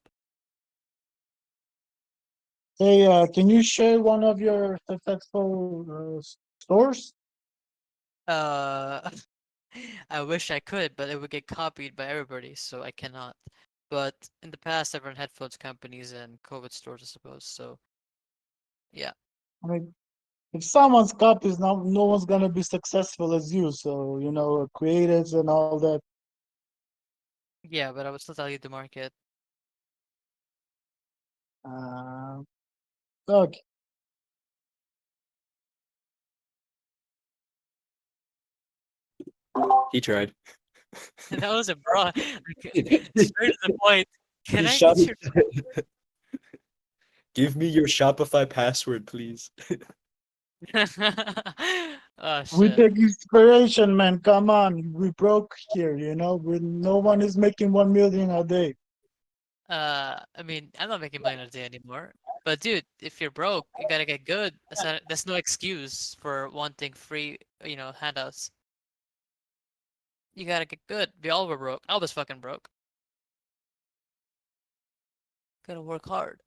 Speaker 18: Hey, can you share one of your successful stores?
Speaker 1: Uh, I wish I could, but it would get copied by everybody, so I cannot. But in the past, I've run headphones companies and COVID stores, I suppose. So yeah,
Speaker 18: I mean, if someone's copies, no one's gonna be successful as you. So creatives and all that.
Speaker 1: yeah, but I would still tell you to market.
Speaker 18: Okay.
Speaker 3: He tried.
Speaker 1: That was a broad, straight to the point. Can
Speaker 3: He
Speaker 1: I
Speaker 3: shop-
Speaker 1: get your?
Speaker 3: Give me your Shopify password, please.
Speaker 1: Oh
Speaker 18: We
Speaker 1: shit.
Speaker 18: take inspiration, man. Come on, we broke here. No one is making 1 million a day.
Speaker 1: I mean, I'm not making million a day anymore. But dude, if you're broke, you gotta get good. That's no excuse for wanting free, handouts. You gotta get good. We all were broke. I was fucking broke. Gotta work hard.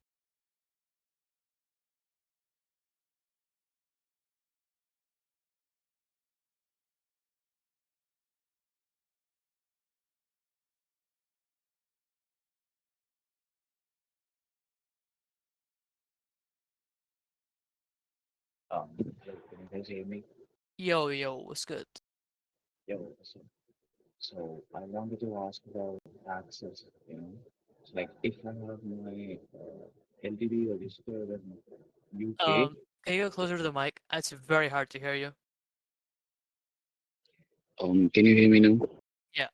Speaker 19: Hello, can you guys hear me?
Speaker 1: Yo, yo, what's good?
Speaker 19: Yo, so I wanted to ask about access, So like if I have my LTD registered in UK,
Speaker 1: Can you go closer to the mic? It's very hard to hear you.
Speaker 19: can you hear me now?
Speaker 1: Yeah.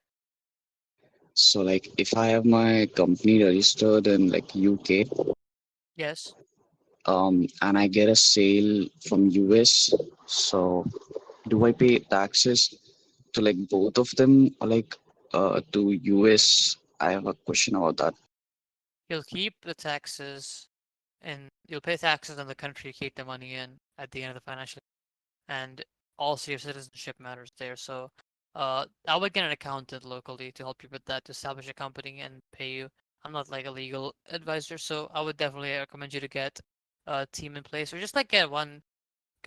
Speaker 19: So like if I have my company registered in like UK,
Speaker 1: Yes.
Speaker 19: and I get a sale from US, so do I pay taxes to like both of them or like to US? I have a question about that.
Speaker 1: You'll keep the taxes and you'll pay taxes on the country you keep the money in at the end of the financial and also your citizenship matters there. So I would get an accountant locally to help you with that to establish a company and pay you. I'm not like a legal advisor, so I would definitely recommend you to get a team in place or just like get one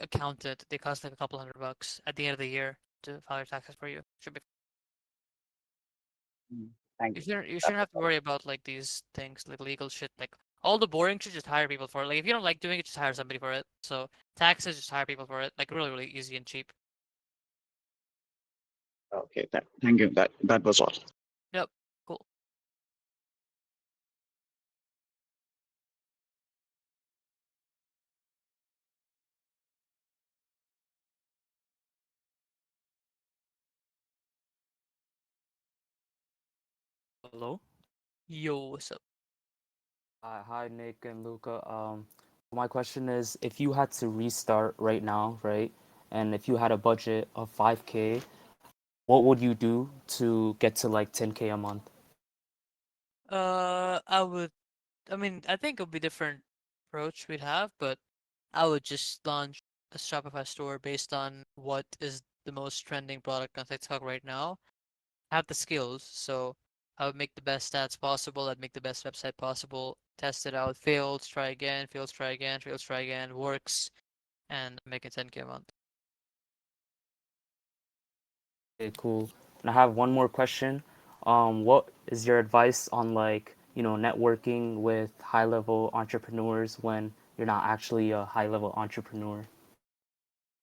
Speaker 1: accountant. They cost like a couple $100 at the end of the year to file your taxes for you. Should be.
Speaker 19: Thank
Speaker 1: You
Speaker 19: you.
Speaker 1: shouldn't have to worry about like these things like legal shit. Like all the boring shit, just hire people for it. Like if you don't like doing it, just hire somebody for it. So taxes, just hire people for it. Like really, really easy and cheap.
Speaker 19: Okay, thank you. That was all.
Speaker 1: Yep. Cool.
Speaker 20: Hello.
Speaker 1: Yo, what's up?
Speaker 20: Hi, Nick and Luca. My question is, if you had to restart right now, right, and if you had a budget of 5K, what would you do to get to like 10K a month?
Speaker 1: I would. I mean, I think it would be different approach we'd have, but I would just launch a Shopify store based on what is the most trending product on TikTok right now. Have the skills, so I would make the best stats possible. I'd make the best website possible. Test it out. Fails, try again. Fails, try again. Fails, try again. Works, and make it 10K a month.
Speaker 20: Okay, cool. And I have one more question. What is your advice on like, networking with high-level entrepreneurs when you're not actually a high-level entrepreneur?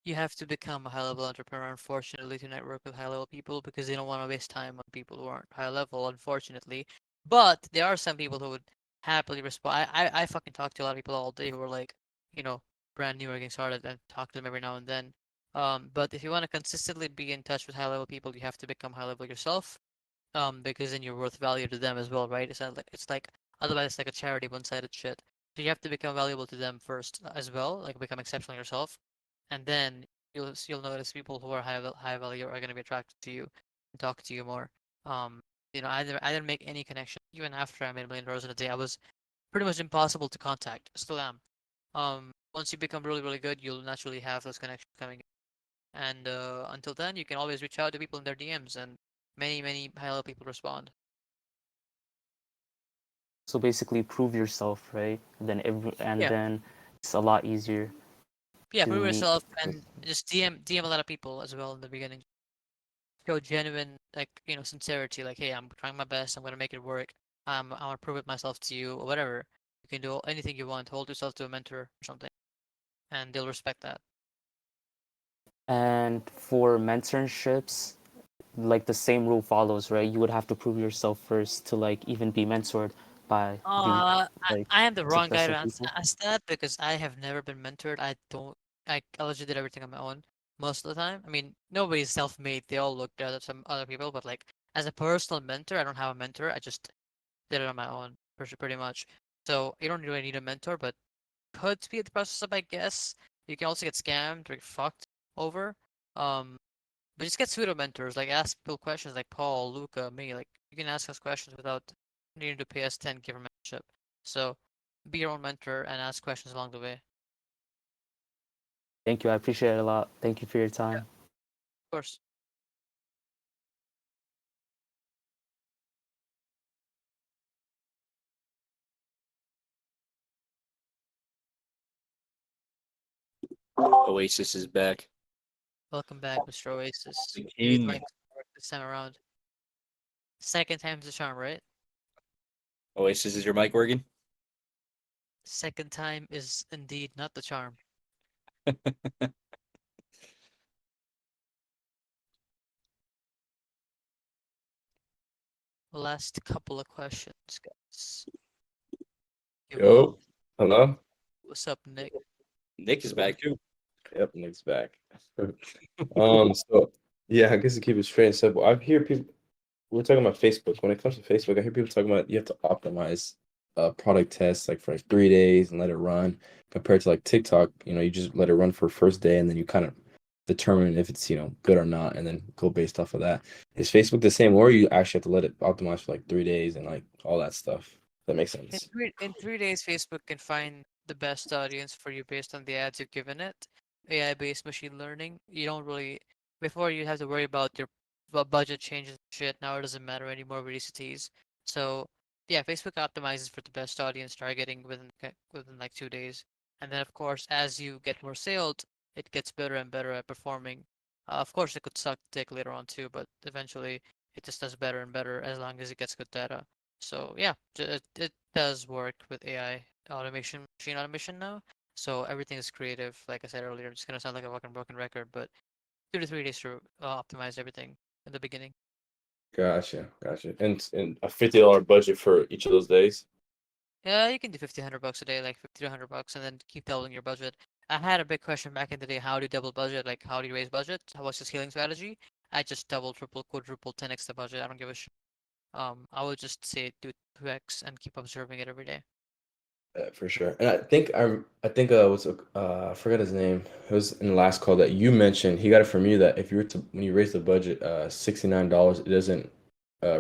Speaker 1: You have to become a high-level entrepreneur, unfortunately, to network with high-level people because they don't want to waste time on people who aren't high-level, unfortunately. But there are some people who would happily respond. I fucking talk to a lot of people all day who are like, you know, brand new or getting started and talk to them every now and then. But if you want to consistently be in touch with high-level people, you have to become high-level yourself. Because then you're worth value to them as well, right? It's like otherwise it's like a charity one-sided shit. So you have to become valuable to them first as well, like become exceptional yourself, and then you'll notice people who are high value are going to be attracted to you and talk to you more. Um, I didn't make any connection even after I made $1 million in a day. I was pretty much impossible to contact. Still am. Once you become really really good, you'll naturally have those connections coming in. And until then, you can always reach out to people in their DMs, and many high level people respond.
Speaker 20: So basically prove yourself, right? And
Speaker 1: Yeah.
Speaker 20: then it's a lot easier
Speaker 1: Yeah,
Speaker 20: to
Speaker 1: prove
Speaker 20: meet.
Speaker 1: yourself and just DM a lot of people as well in the beginning. Show genuine like sincerity, like hey, I'm trying my best, I'm gonna make it work. I'm gonna prove it myself to you or whatever. You can do anything you want. Hold yourself to a mentor or something, and they'll respect that.
Speaker 20: And for mentorships, like the same rule follows, right? You would have to prove yourself first to like even be mentored by the like
Speaker 1: I am the wrong guy to
Speaker 20: successful people.
Speaker 1: ask that because I have never been mentored. I legit did everything on my own most of the time. I mean, nobody's self-made. They all looked at some other people, but like as a personal mentor, I don't have a mentor. I just did it on my own, pretty much. So you don't really need a mentor, but could speed the process up, I guess. You can also get scammed or get fucked over. But just get pseudo mentors, like ask people questions like Paul, Luca, me. Like you can ask us questions without needing to pay us 10K for membership. So be your own mentor and ask questions along the way.
Speaker 20: Thank you. I appreciate it a lot. Thank you for your time.
Speaker 1: Of course.
Speaker 3: Oasis is back.
Speaker 1: Welcome back, Mr. Oasis.
Speaker 3: The
Speaker 1: Maybe
Speaker 3: king.
Speaker 1: Mike's work this time around. Second time's the charm, right?
Speaker 3: Oasis, is your mic working?
Speaker 1: Second time is indeed not the charm. Last couple of questions, guys.
Speaker 7: Yo, hello.
Speaker 1: What's up, Nick?
Speaker 3: Nick is back too.
Speaker 7: Yep, Nick's back. So yeah, I guess to keep it straight and simple, I hear people. We're talking about Facebook. When it comes to Facebook, I hear people talking about you have to optimize product tests like for like 3 days and let it run compared to like TikTok. You just let it run for first day and then you kind of determine if it's good or not and then go based off of that. Is Facebook the same or you actually have to let it optimize for like 3 days and like all that stuff? That makes
Speaker 1: In
Speaker 7: sense.
Speaker 1: 3 days, Facebook can find the best audience for you based on the ads you've given it. AI-based machine learning. You don't really before you have to worry about your budget changes and shit. Now it doesn't matter anymore with ECTs. So yeah, Facebook optimizes for the best audience targeting within like 2 days. And then of course, as you get more sales, it gets better and better at performing. Of course, it could suck dick later on too, but eventually it just does better and better as long as it gets good data. So yeah, it does work with AI automation, machine automation now. So everything is creative. Like I said earlier, it's gonna sound like a fucking broken record, but 2 to 3 days to optimize everything in the beginning.
Speaker 7: Gotcha. And a $50 budget for each of those days.
Speaker 1: Yeah, you can do 50, $100 a day, like 50 to $100, and then keep doubling your budget. I had a big question back in the day: how do you double budget? Like, how do you raise budget? What's your scaling strategy? I just double, triple, quadruple, 10x the budget. I don't give a shit. I would just say do 2x and keep observing it every day.
Speaker 7: For sure. And I think I forgot his name. It was in the last call that you mentioned. He got it from you that if you were to when you raise the budget $69, it doesn't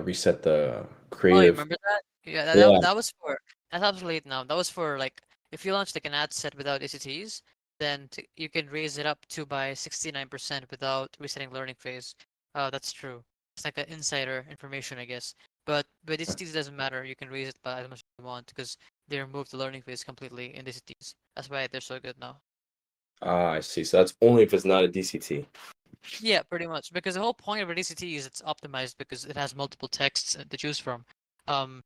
Speaker 7: reset the
Speaker 1: Oh, you
Speaker 7: creative.
Speaker 1: remember that? Yeah,
Speaker 7: Yeah.
Speaker 1: that was for that's obsolete now. That was for like if you launch like an ad set without ACTs, then you can raise it up to by 69% without resetting learning phase. That's true. It's like an insider information, I guess. But ACTs doesn't matter. You can raise it by as much as you want because they removed the learning phase completely in ACTs. That's why they're so good now.
Speaker 7: Ah, I see. So that's only if it's not a DCT.
Speaker 1: Yeah, pretty much. Because the whole point of a DCT is it's optimized because it has multiple texts to choose from. Um,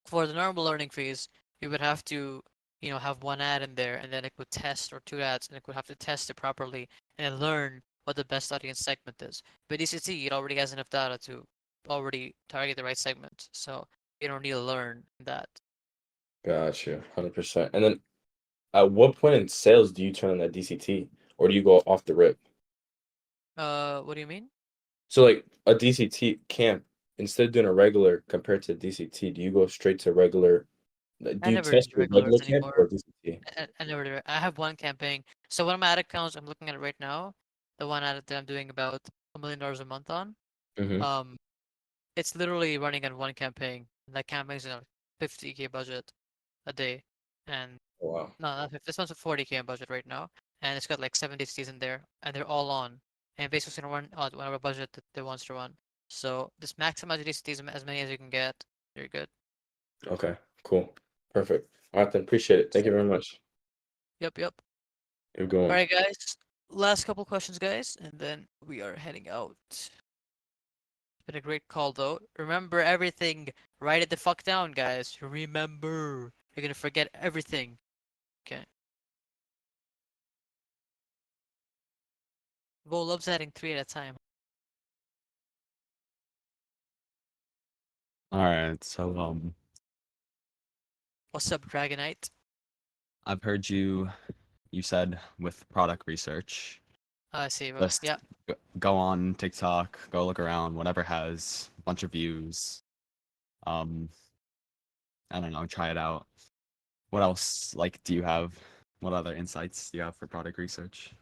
Speaker 1: for the normal learning phase, you would have to, have one ad in there, and then it would test, or two ads, and it would have to test it properly and then learn what the best audience segment is. But ECT, it already has enough data to already target the right segment, so you don't need to learn that.
Speaker 7: Gotcha, 100%. And then at what point in sales do you turn on that DCT, or do you go off the rip?
Speaker 1: What do you mean?
Speaker 7: So like a DCT camp, instead of doing a regular compared to DCT, do you go straight to regular?
Speaker 1: I
Speaker 7: Do you
Speaker 1: never do
Speaker 7: test your regular
Speaker 1: regulars
Speaker 7: camp or
Speaker 1: anymore.
Speaker 7: DCT?
Speaker 1: I never do it. I have one campaign. So one of my ad accounts, I'm looking at it right now. The one ad that I'm doing about $1 million a month on.
Speaker 7: Mm-hmm.
Speaker 1: Um, it's literally running on one campaign. That campaign's a 50K budget a day, and
Speaker 7: Oh, wow.
Speaker 1: no, not 50, this one's a 40K in budget right now, and it's got like 70 cities in there, and they're all on. And basically, gonna run whatever budget that they wants to run. So just maximize your cities as many as you can get. You're good.
Speaker 7: Okay, cool. Perfect. All right, then. Appreciate it. Thank you very much.
Speaker 1: Yep, yep.
Speaker 7: You're
Speaker 1: All
Speaker 7: going.
Speaker 1: right, guys. Last couple questions, guys, and then we are heading out. It's been a great call, though. Remember everything. Write it the fuck down, guys. Remember. You're gonna forget everything. Okay. Bo loves adding three at a time.
Speaker 5: All right, so
Speaker 1: What's up, Dragonite?
Speaker 5: I've heard you said with product research,
Speaker 1: I see, bro.
Speaker 5: just
Speaker 1: Yeah.
Speaker 5: go on TikTok, go look around, whatever has a bunch of views. Um, I don't know, try it out. What else, like, do you have? What other insights do you have for product research?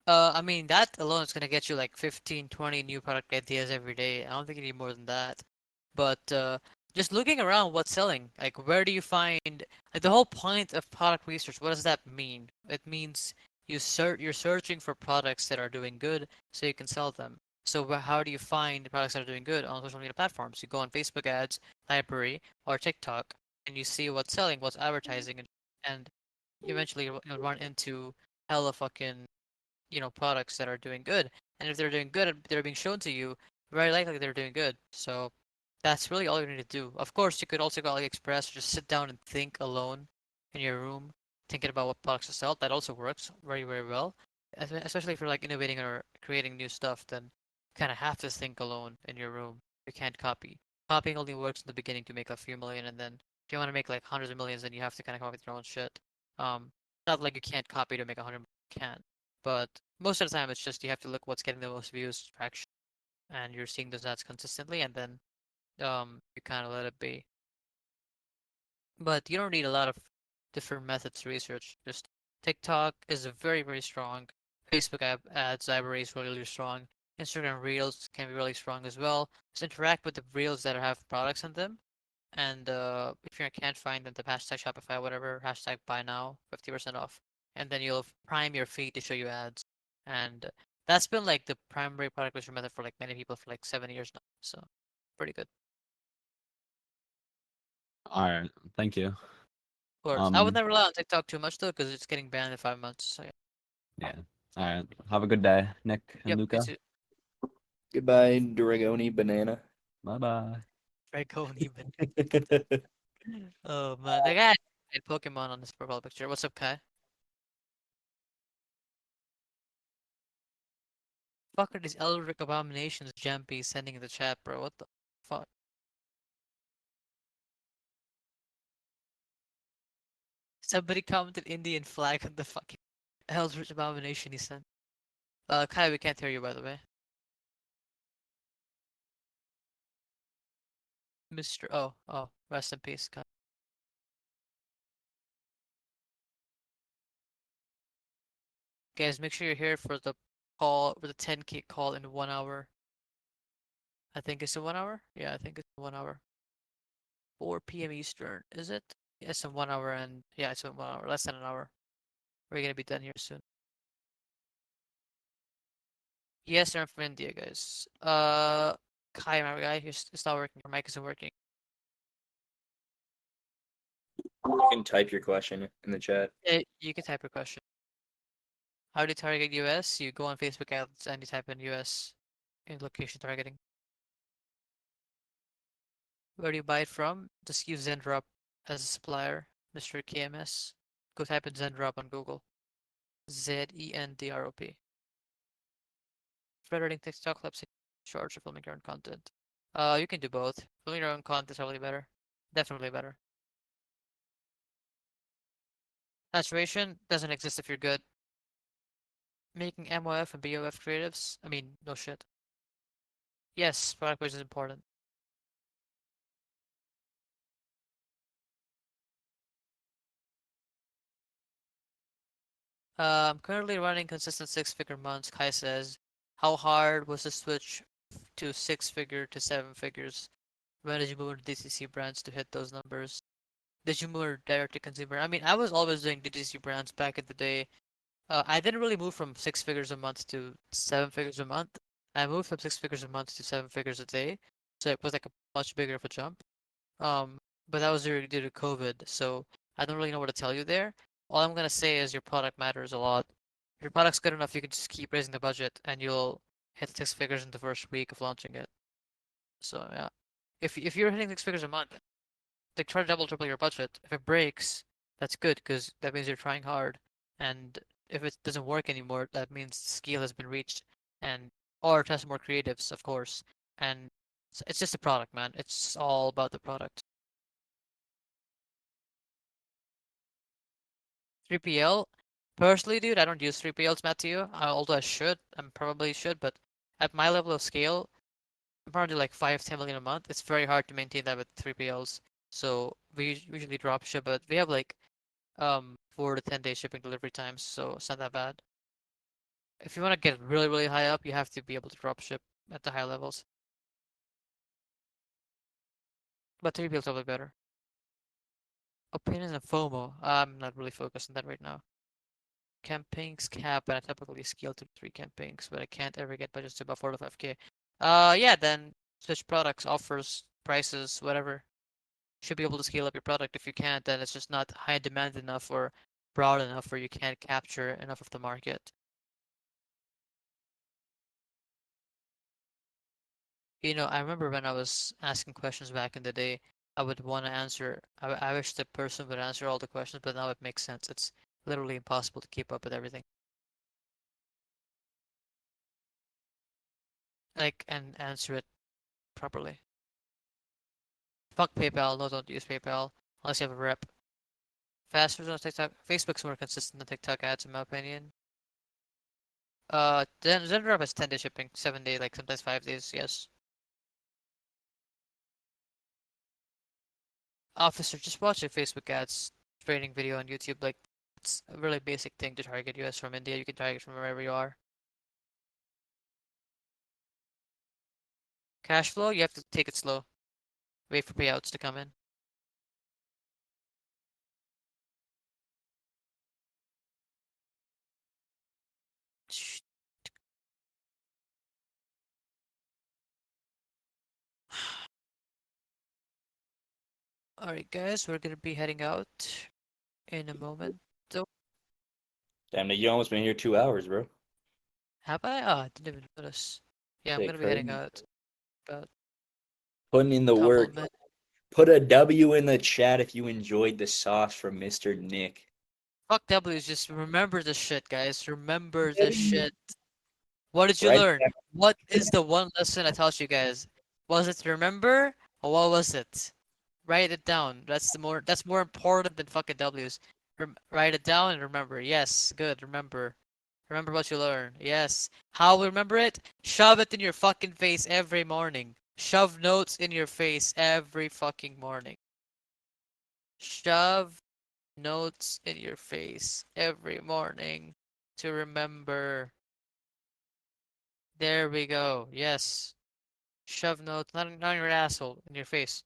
Speaker 1: I mean, that alone is gonna get you like 15, 20 new product ideas every day. I don't think you need more than that. But just looking around, what's selling? Like, where do you find like the whole point of product research? What does that mean? It means you're searching for products that are doing good so you can sell them. So how do you find the products that are doing good on social media platforms? You go on Facebook ads, library, or TikTok, and you see what's selling, what's advertising, and eventually you'll run into hella fucking products that are doing good. And if they're doing good and they're being shown to you, very likely they're doing good. So that's really all you need to do. Of course, you could also go AliExpress, just sit down and think alone in your room, thinking about what products to sell. That also works very, very well. Especially if you're like innovating or creating new stuff, then you kind of have to think alone in your room. You can't copy. Copying only works in the beginning to make a few million, and then if you want to make like hundreds of millions, then you have to kind of come up with your own shit. Not like you can't copy to make 100. You can, but most of the time it's just you have to look what's getting the most views, traction, and you're seeing those ads consistently, and then you kind of let it be. But you don't need a lot of different methods to research. Just TikTok is a very, very strong. Facebook ads library is really, really strong. Instagram Reels can be really strong as well. Just interact with the Reels that have products in them. And if you can't find them, the hashtag Shopify, whatever, hashtag buy now, 50% off. And then you'll prime your feed to show you ads. And that's been like the primary product research method for like many people for like 7 years now. So pretty good.
Speaker 5: All right, thank you.
Speaker 1: Of course. I would never rely on TikTok too much though, because it's getting banned in 5 months. So yeah.
Speaker 5: Yeah. All right. Have a good day, Nick and
Speaker 1: Yep, you
Speaker 5: Luca.
Speaker 1: too.
Speaker 3: Goodbye, Dragoni banana.
Speaker 5: Bye bye.
Speaker 1: Dragoni banana. Oh man, the guy had Pokemon on his profile picture. What's up, Kai? Fuck are these Eldritch Abominations Jampy sending in the chat, bro? What the fuck? Somebody commented Indian flag on the fucking Eldritch Abomination he sent. Kai, we can't hear you by the way. Mr. Oh, rest in peace, Kai. Guys, make sure you're here for the call, for the 10K call in 1 hour. I think it's in 1 hour? Yeah, I think it's 1 hour. 4 p.m. Eastern, is it? Yes, in 1 hour and yeah, it's in 1 hour, less than an hour. We're gonna be done here soon. Yes, I'm from India, guys. Kai, my guy, it's not working. Your mic isn't working.
Speaker 3: You can type your question in the chat.
Speaker 1: Yeah, you can type your question. How do you target US? You go on Facebook ads and you type in US in location targeting. Where do you buy it from? Just use Zendrop as a supplier, Mr. KMS. Go type in Zendrop on Google. Zendrop. Editing TikTok clips in charge of filming your own content. You can do both. Filming your own content is probably better. Definitely better. Saturation doesn't exist if you're good. Making MOF and BOF creatives? I mean, no shit. Yes, product page is important. I'm currently running consistent 6-figure months, Kai says. How hard was the switch to 6-figure to 7 figures? When did you move into DTC brands to hit those numbers? Did you move direct to consumer? I mean, I was always doing DTC brands back in the day. I didn't really move from 6 figures a month to 7 figures a month. I moved from 6 figures a month to 7 figures a day. So it was like a much bigger of a jump. Um, but that was due to COVID. So I don't really know what to tell you there. All I'm gonna say is your product matters a lot. If your product's good enough, you can just keep raising the budget and you'll hit 6 figures in the first week of launching it. So yeah. If you're hitting 6 figures a month, like try to double, triple your budget. If it breaks, that's good because that means you're trying hard. And if it doesn't work anymore, that means scale has been reached. And or test more creatives, of course. And it's just a product, man. It's all about the product. 3PL. Personally, dude, I don't use 3PLs, Matthew. Although I should, and probably should, but at my level of scale, I'm probably like 5, 10 million a month. It's very hard to maintain that with 3PLs. So we usually drop ship, but we have like 4 to 10 day shipping delivery times, so it's not that bad. if you want to get really, really high up, you have to be able to drop ship at the high levels. But 3PL is probably better. Opinions and FOMO. I'm not really focused on that right now. Campaigns cap, and I typically scale to 3 campaigns, but I can't ever get budgets to about 4 to 5K. Yeah, then switch products, offers, prices, whatever. Should be able to scale up your product. If you can't, then it's just not high demand enough or broad enough where you can't capture enough of the market. You know, I remember when I was asking questions back in the day, I would want to answer. I wish the person would answer all the questions, but now it makes sense. It's literally impossible to keep up with everything. Like, and answer it properly. Fuck PayPal. No, don't use PayPal unless you have a rep. Faster on TikTok. Facebook's more consistent than TikTok ads, in my opinion. Then drop has 10-day shipping, 7-day, like sometimes 5 days. Yes. Officer, just watch a Facebook ads training video on YouTube. Like, it's a really basic thing to target US from India. You can target from wherever you are. Cash flow, you have to take it slow. Wait for payouts to come in. Alright, guys, we're gonna be heading out in a moment. So,
Speaker 3: Damn, you almost been here 2 hours, bro.
Speaker 1: have I? Oh, I didn't even notice. Yeah, I'm
Speaker 3: Shit,
Speaker 1: gonna be heading
Speaker 3: crazy.
Speaker 1: out about
Speaker 3: Putting in the
Speaker 1: a couple
Speaker 3: work.
Speaker 1: minutes.
Speaker 3: Put a W in the chat if you enjoyed the sauce from Mr. Nick.
Speaker 1: Fuck W's, just remember this shit, guys. Remember this shit. What did you
Speaker 3: Right?
Speaker 1: learn? What is the one lesson I taught you guys? Was it to remember, or what was it? Write it down. That's more important than fucking W's. Write it down and remember. Yes, good. Remember. Remember what you learn. Yes. How we remember it? Shove it in your fucking face every morning. Shove notes in your face every fucking morning. Shove notes in your face every morning to remember. There we go. Yes. Shove notes, not in your asshole, in your face.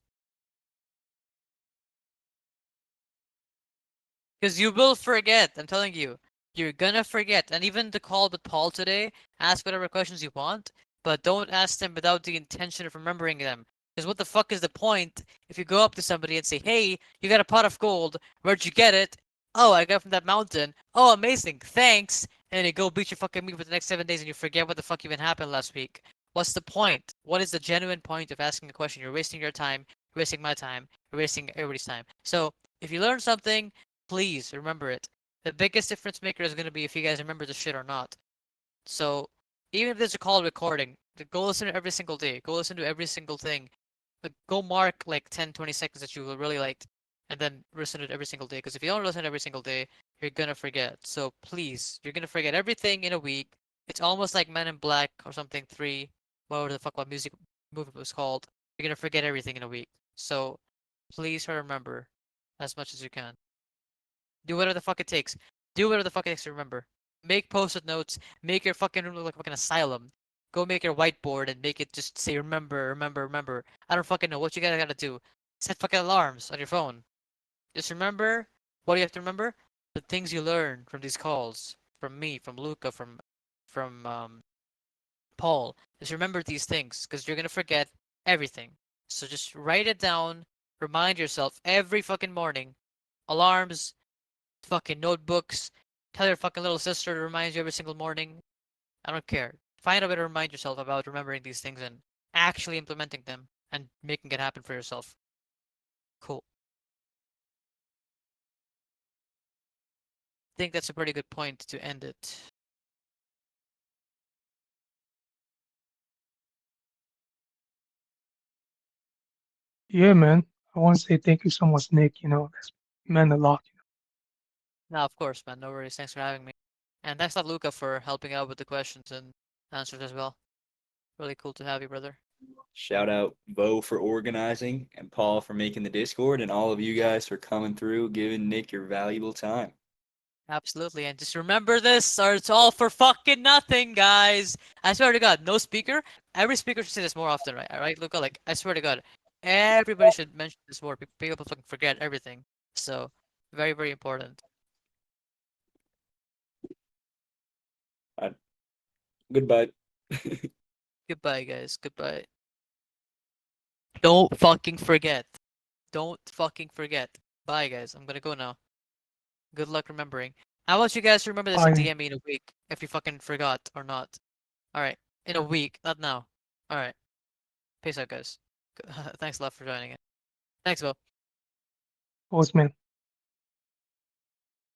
Speaker 1: Because you will forget. I'm telling you. You're gonna forget. And even the call with Paul today, ask whatever questions you want, but don't ask them without the intention of remembering them. Because what the fuck is the point if you go up to somebody and say, hey, you got a pot of gold. Where'd you get it? Oh, I got it from that mountain. Oh, amazing. Thanks. And then you go beat your fucking meat for the next 7 days and you forget what the fuck even happened last week. What's the point? What is the genuine point of asking a question? You're wasting your time, you're wasting my time, you're wasting everybody's time. So if you learn something, please remember it. The biggest difference maker is going to be if you guys remember the shit or not. So even if there's a call recording, go listen to every single day. Go listen to every single thing. Go mark like 10, 20 seconds that you will really like, and then listen to it every single day. Because if you don't listen every single day, you're gonna forget. So please, you're gonna forget everything in a week. It's almost like Men in Black or something 3, whatever the fuck what music movie was called. You're gonna forget everything in a week. So please try to remember as much as you can. Do whatever the fuck it takes. Do whatever the fuck it takes to remember. Make post-it notes. Make your fucking room look like a fucking asylum. Go make your whiteboard and make it just say remember, remember, remember. I don't fucking know what you guys gotta do. Set fucking alarms on your phone. Just remember what do you have to remember? The things you learn from these calls. From me, from Luca, from Paul. Just remember these things because you're gonna forget everything. So just write it down. Remind yourself every fucking morning. Alarms, fucking notebooks. Tell your fucking little sister to remind you every single morning. I don't care. Find a way to remind yourself about remembering these things and actually implementing them and making it happen for yourself. Cool. I think that's a pretty good point to end it.
Speaker 4: Yeah, man. I want to say thank you so much, Nick. That's meant a lot.
Speaker 1: Now, of course, man. No worries. Thanks for having me. And thanks a lot, Luca, for helping out with the questions and answers as well. Really cool to have you, brother.
Speaker 3: Shout out Bo for organizing and Paul for making the Discord and all of you guys for coming through, giving Nick your valuable time.
Speaker 1: Absolutely, and just remember this, or it's all for fucking nothing, guys. I swear to God, no speaker. Every speaker should say this more often, right? All right, Luca. Like, I swear to God, everybody should mention this more. People fucking forget everything. So, very, very important.
Speaker 3: Goodbye.
Speaker 1: Goodbye, guys. Goodbye. Don't fucking forget. Don't fucking forget. Bye, guys. I'm gonna go now. Good luck remembering. I want you guys to remember this and
Speaker 4: Bye.
Speaker 1: DM me in a week if you fucking forgot or not. All right, in a week, not now. All right. Peace out, guys. Thanks a lot for joining it. Thanks, Bo.
Speaker 4: Postman.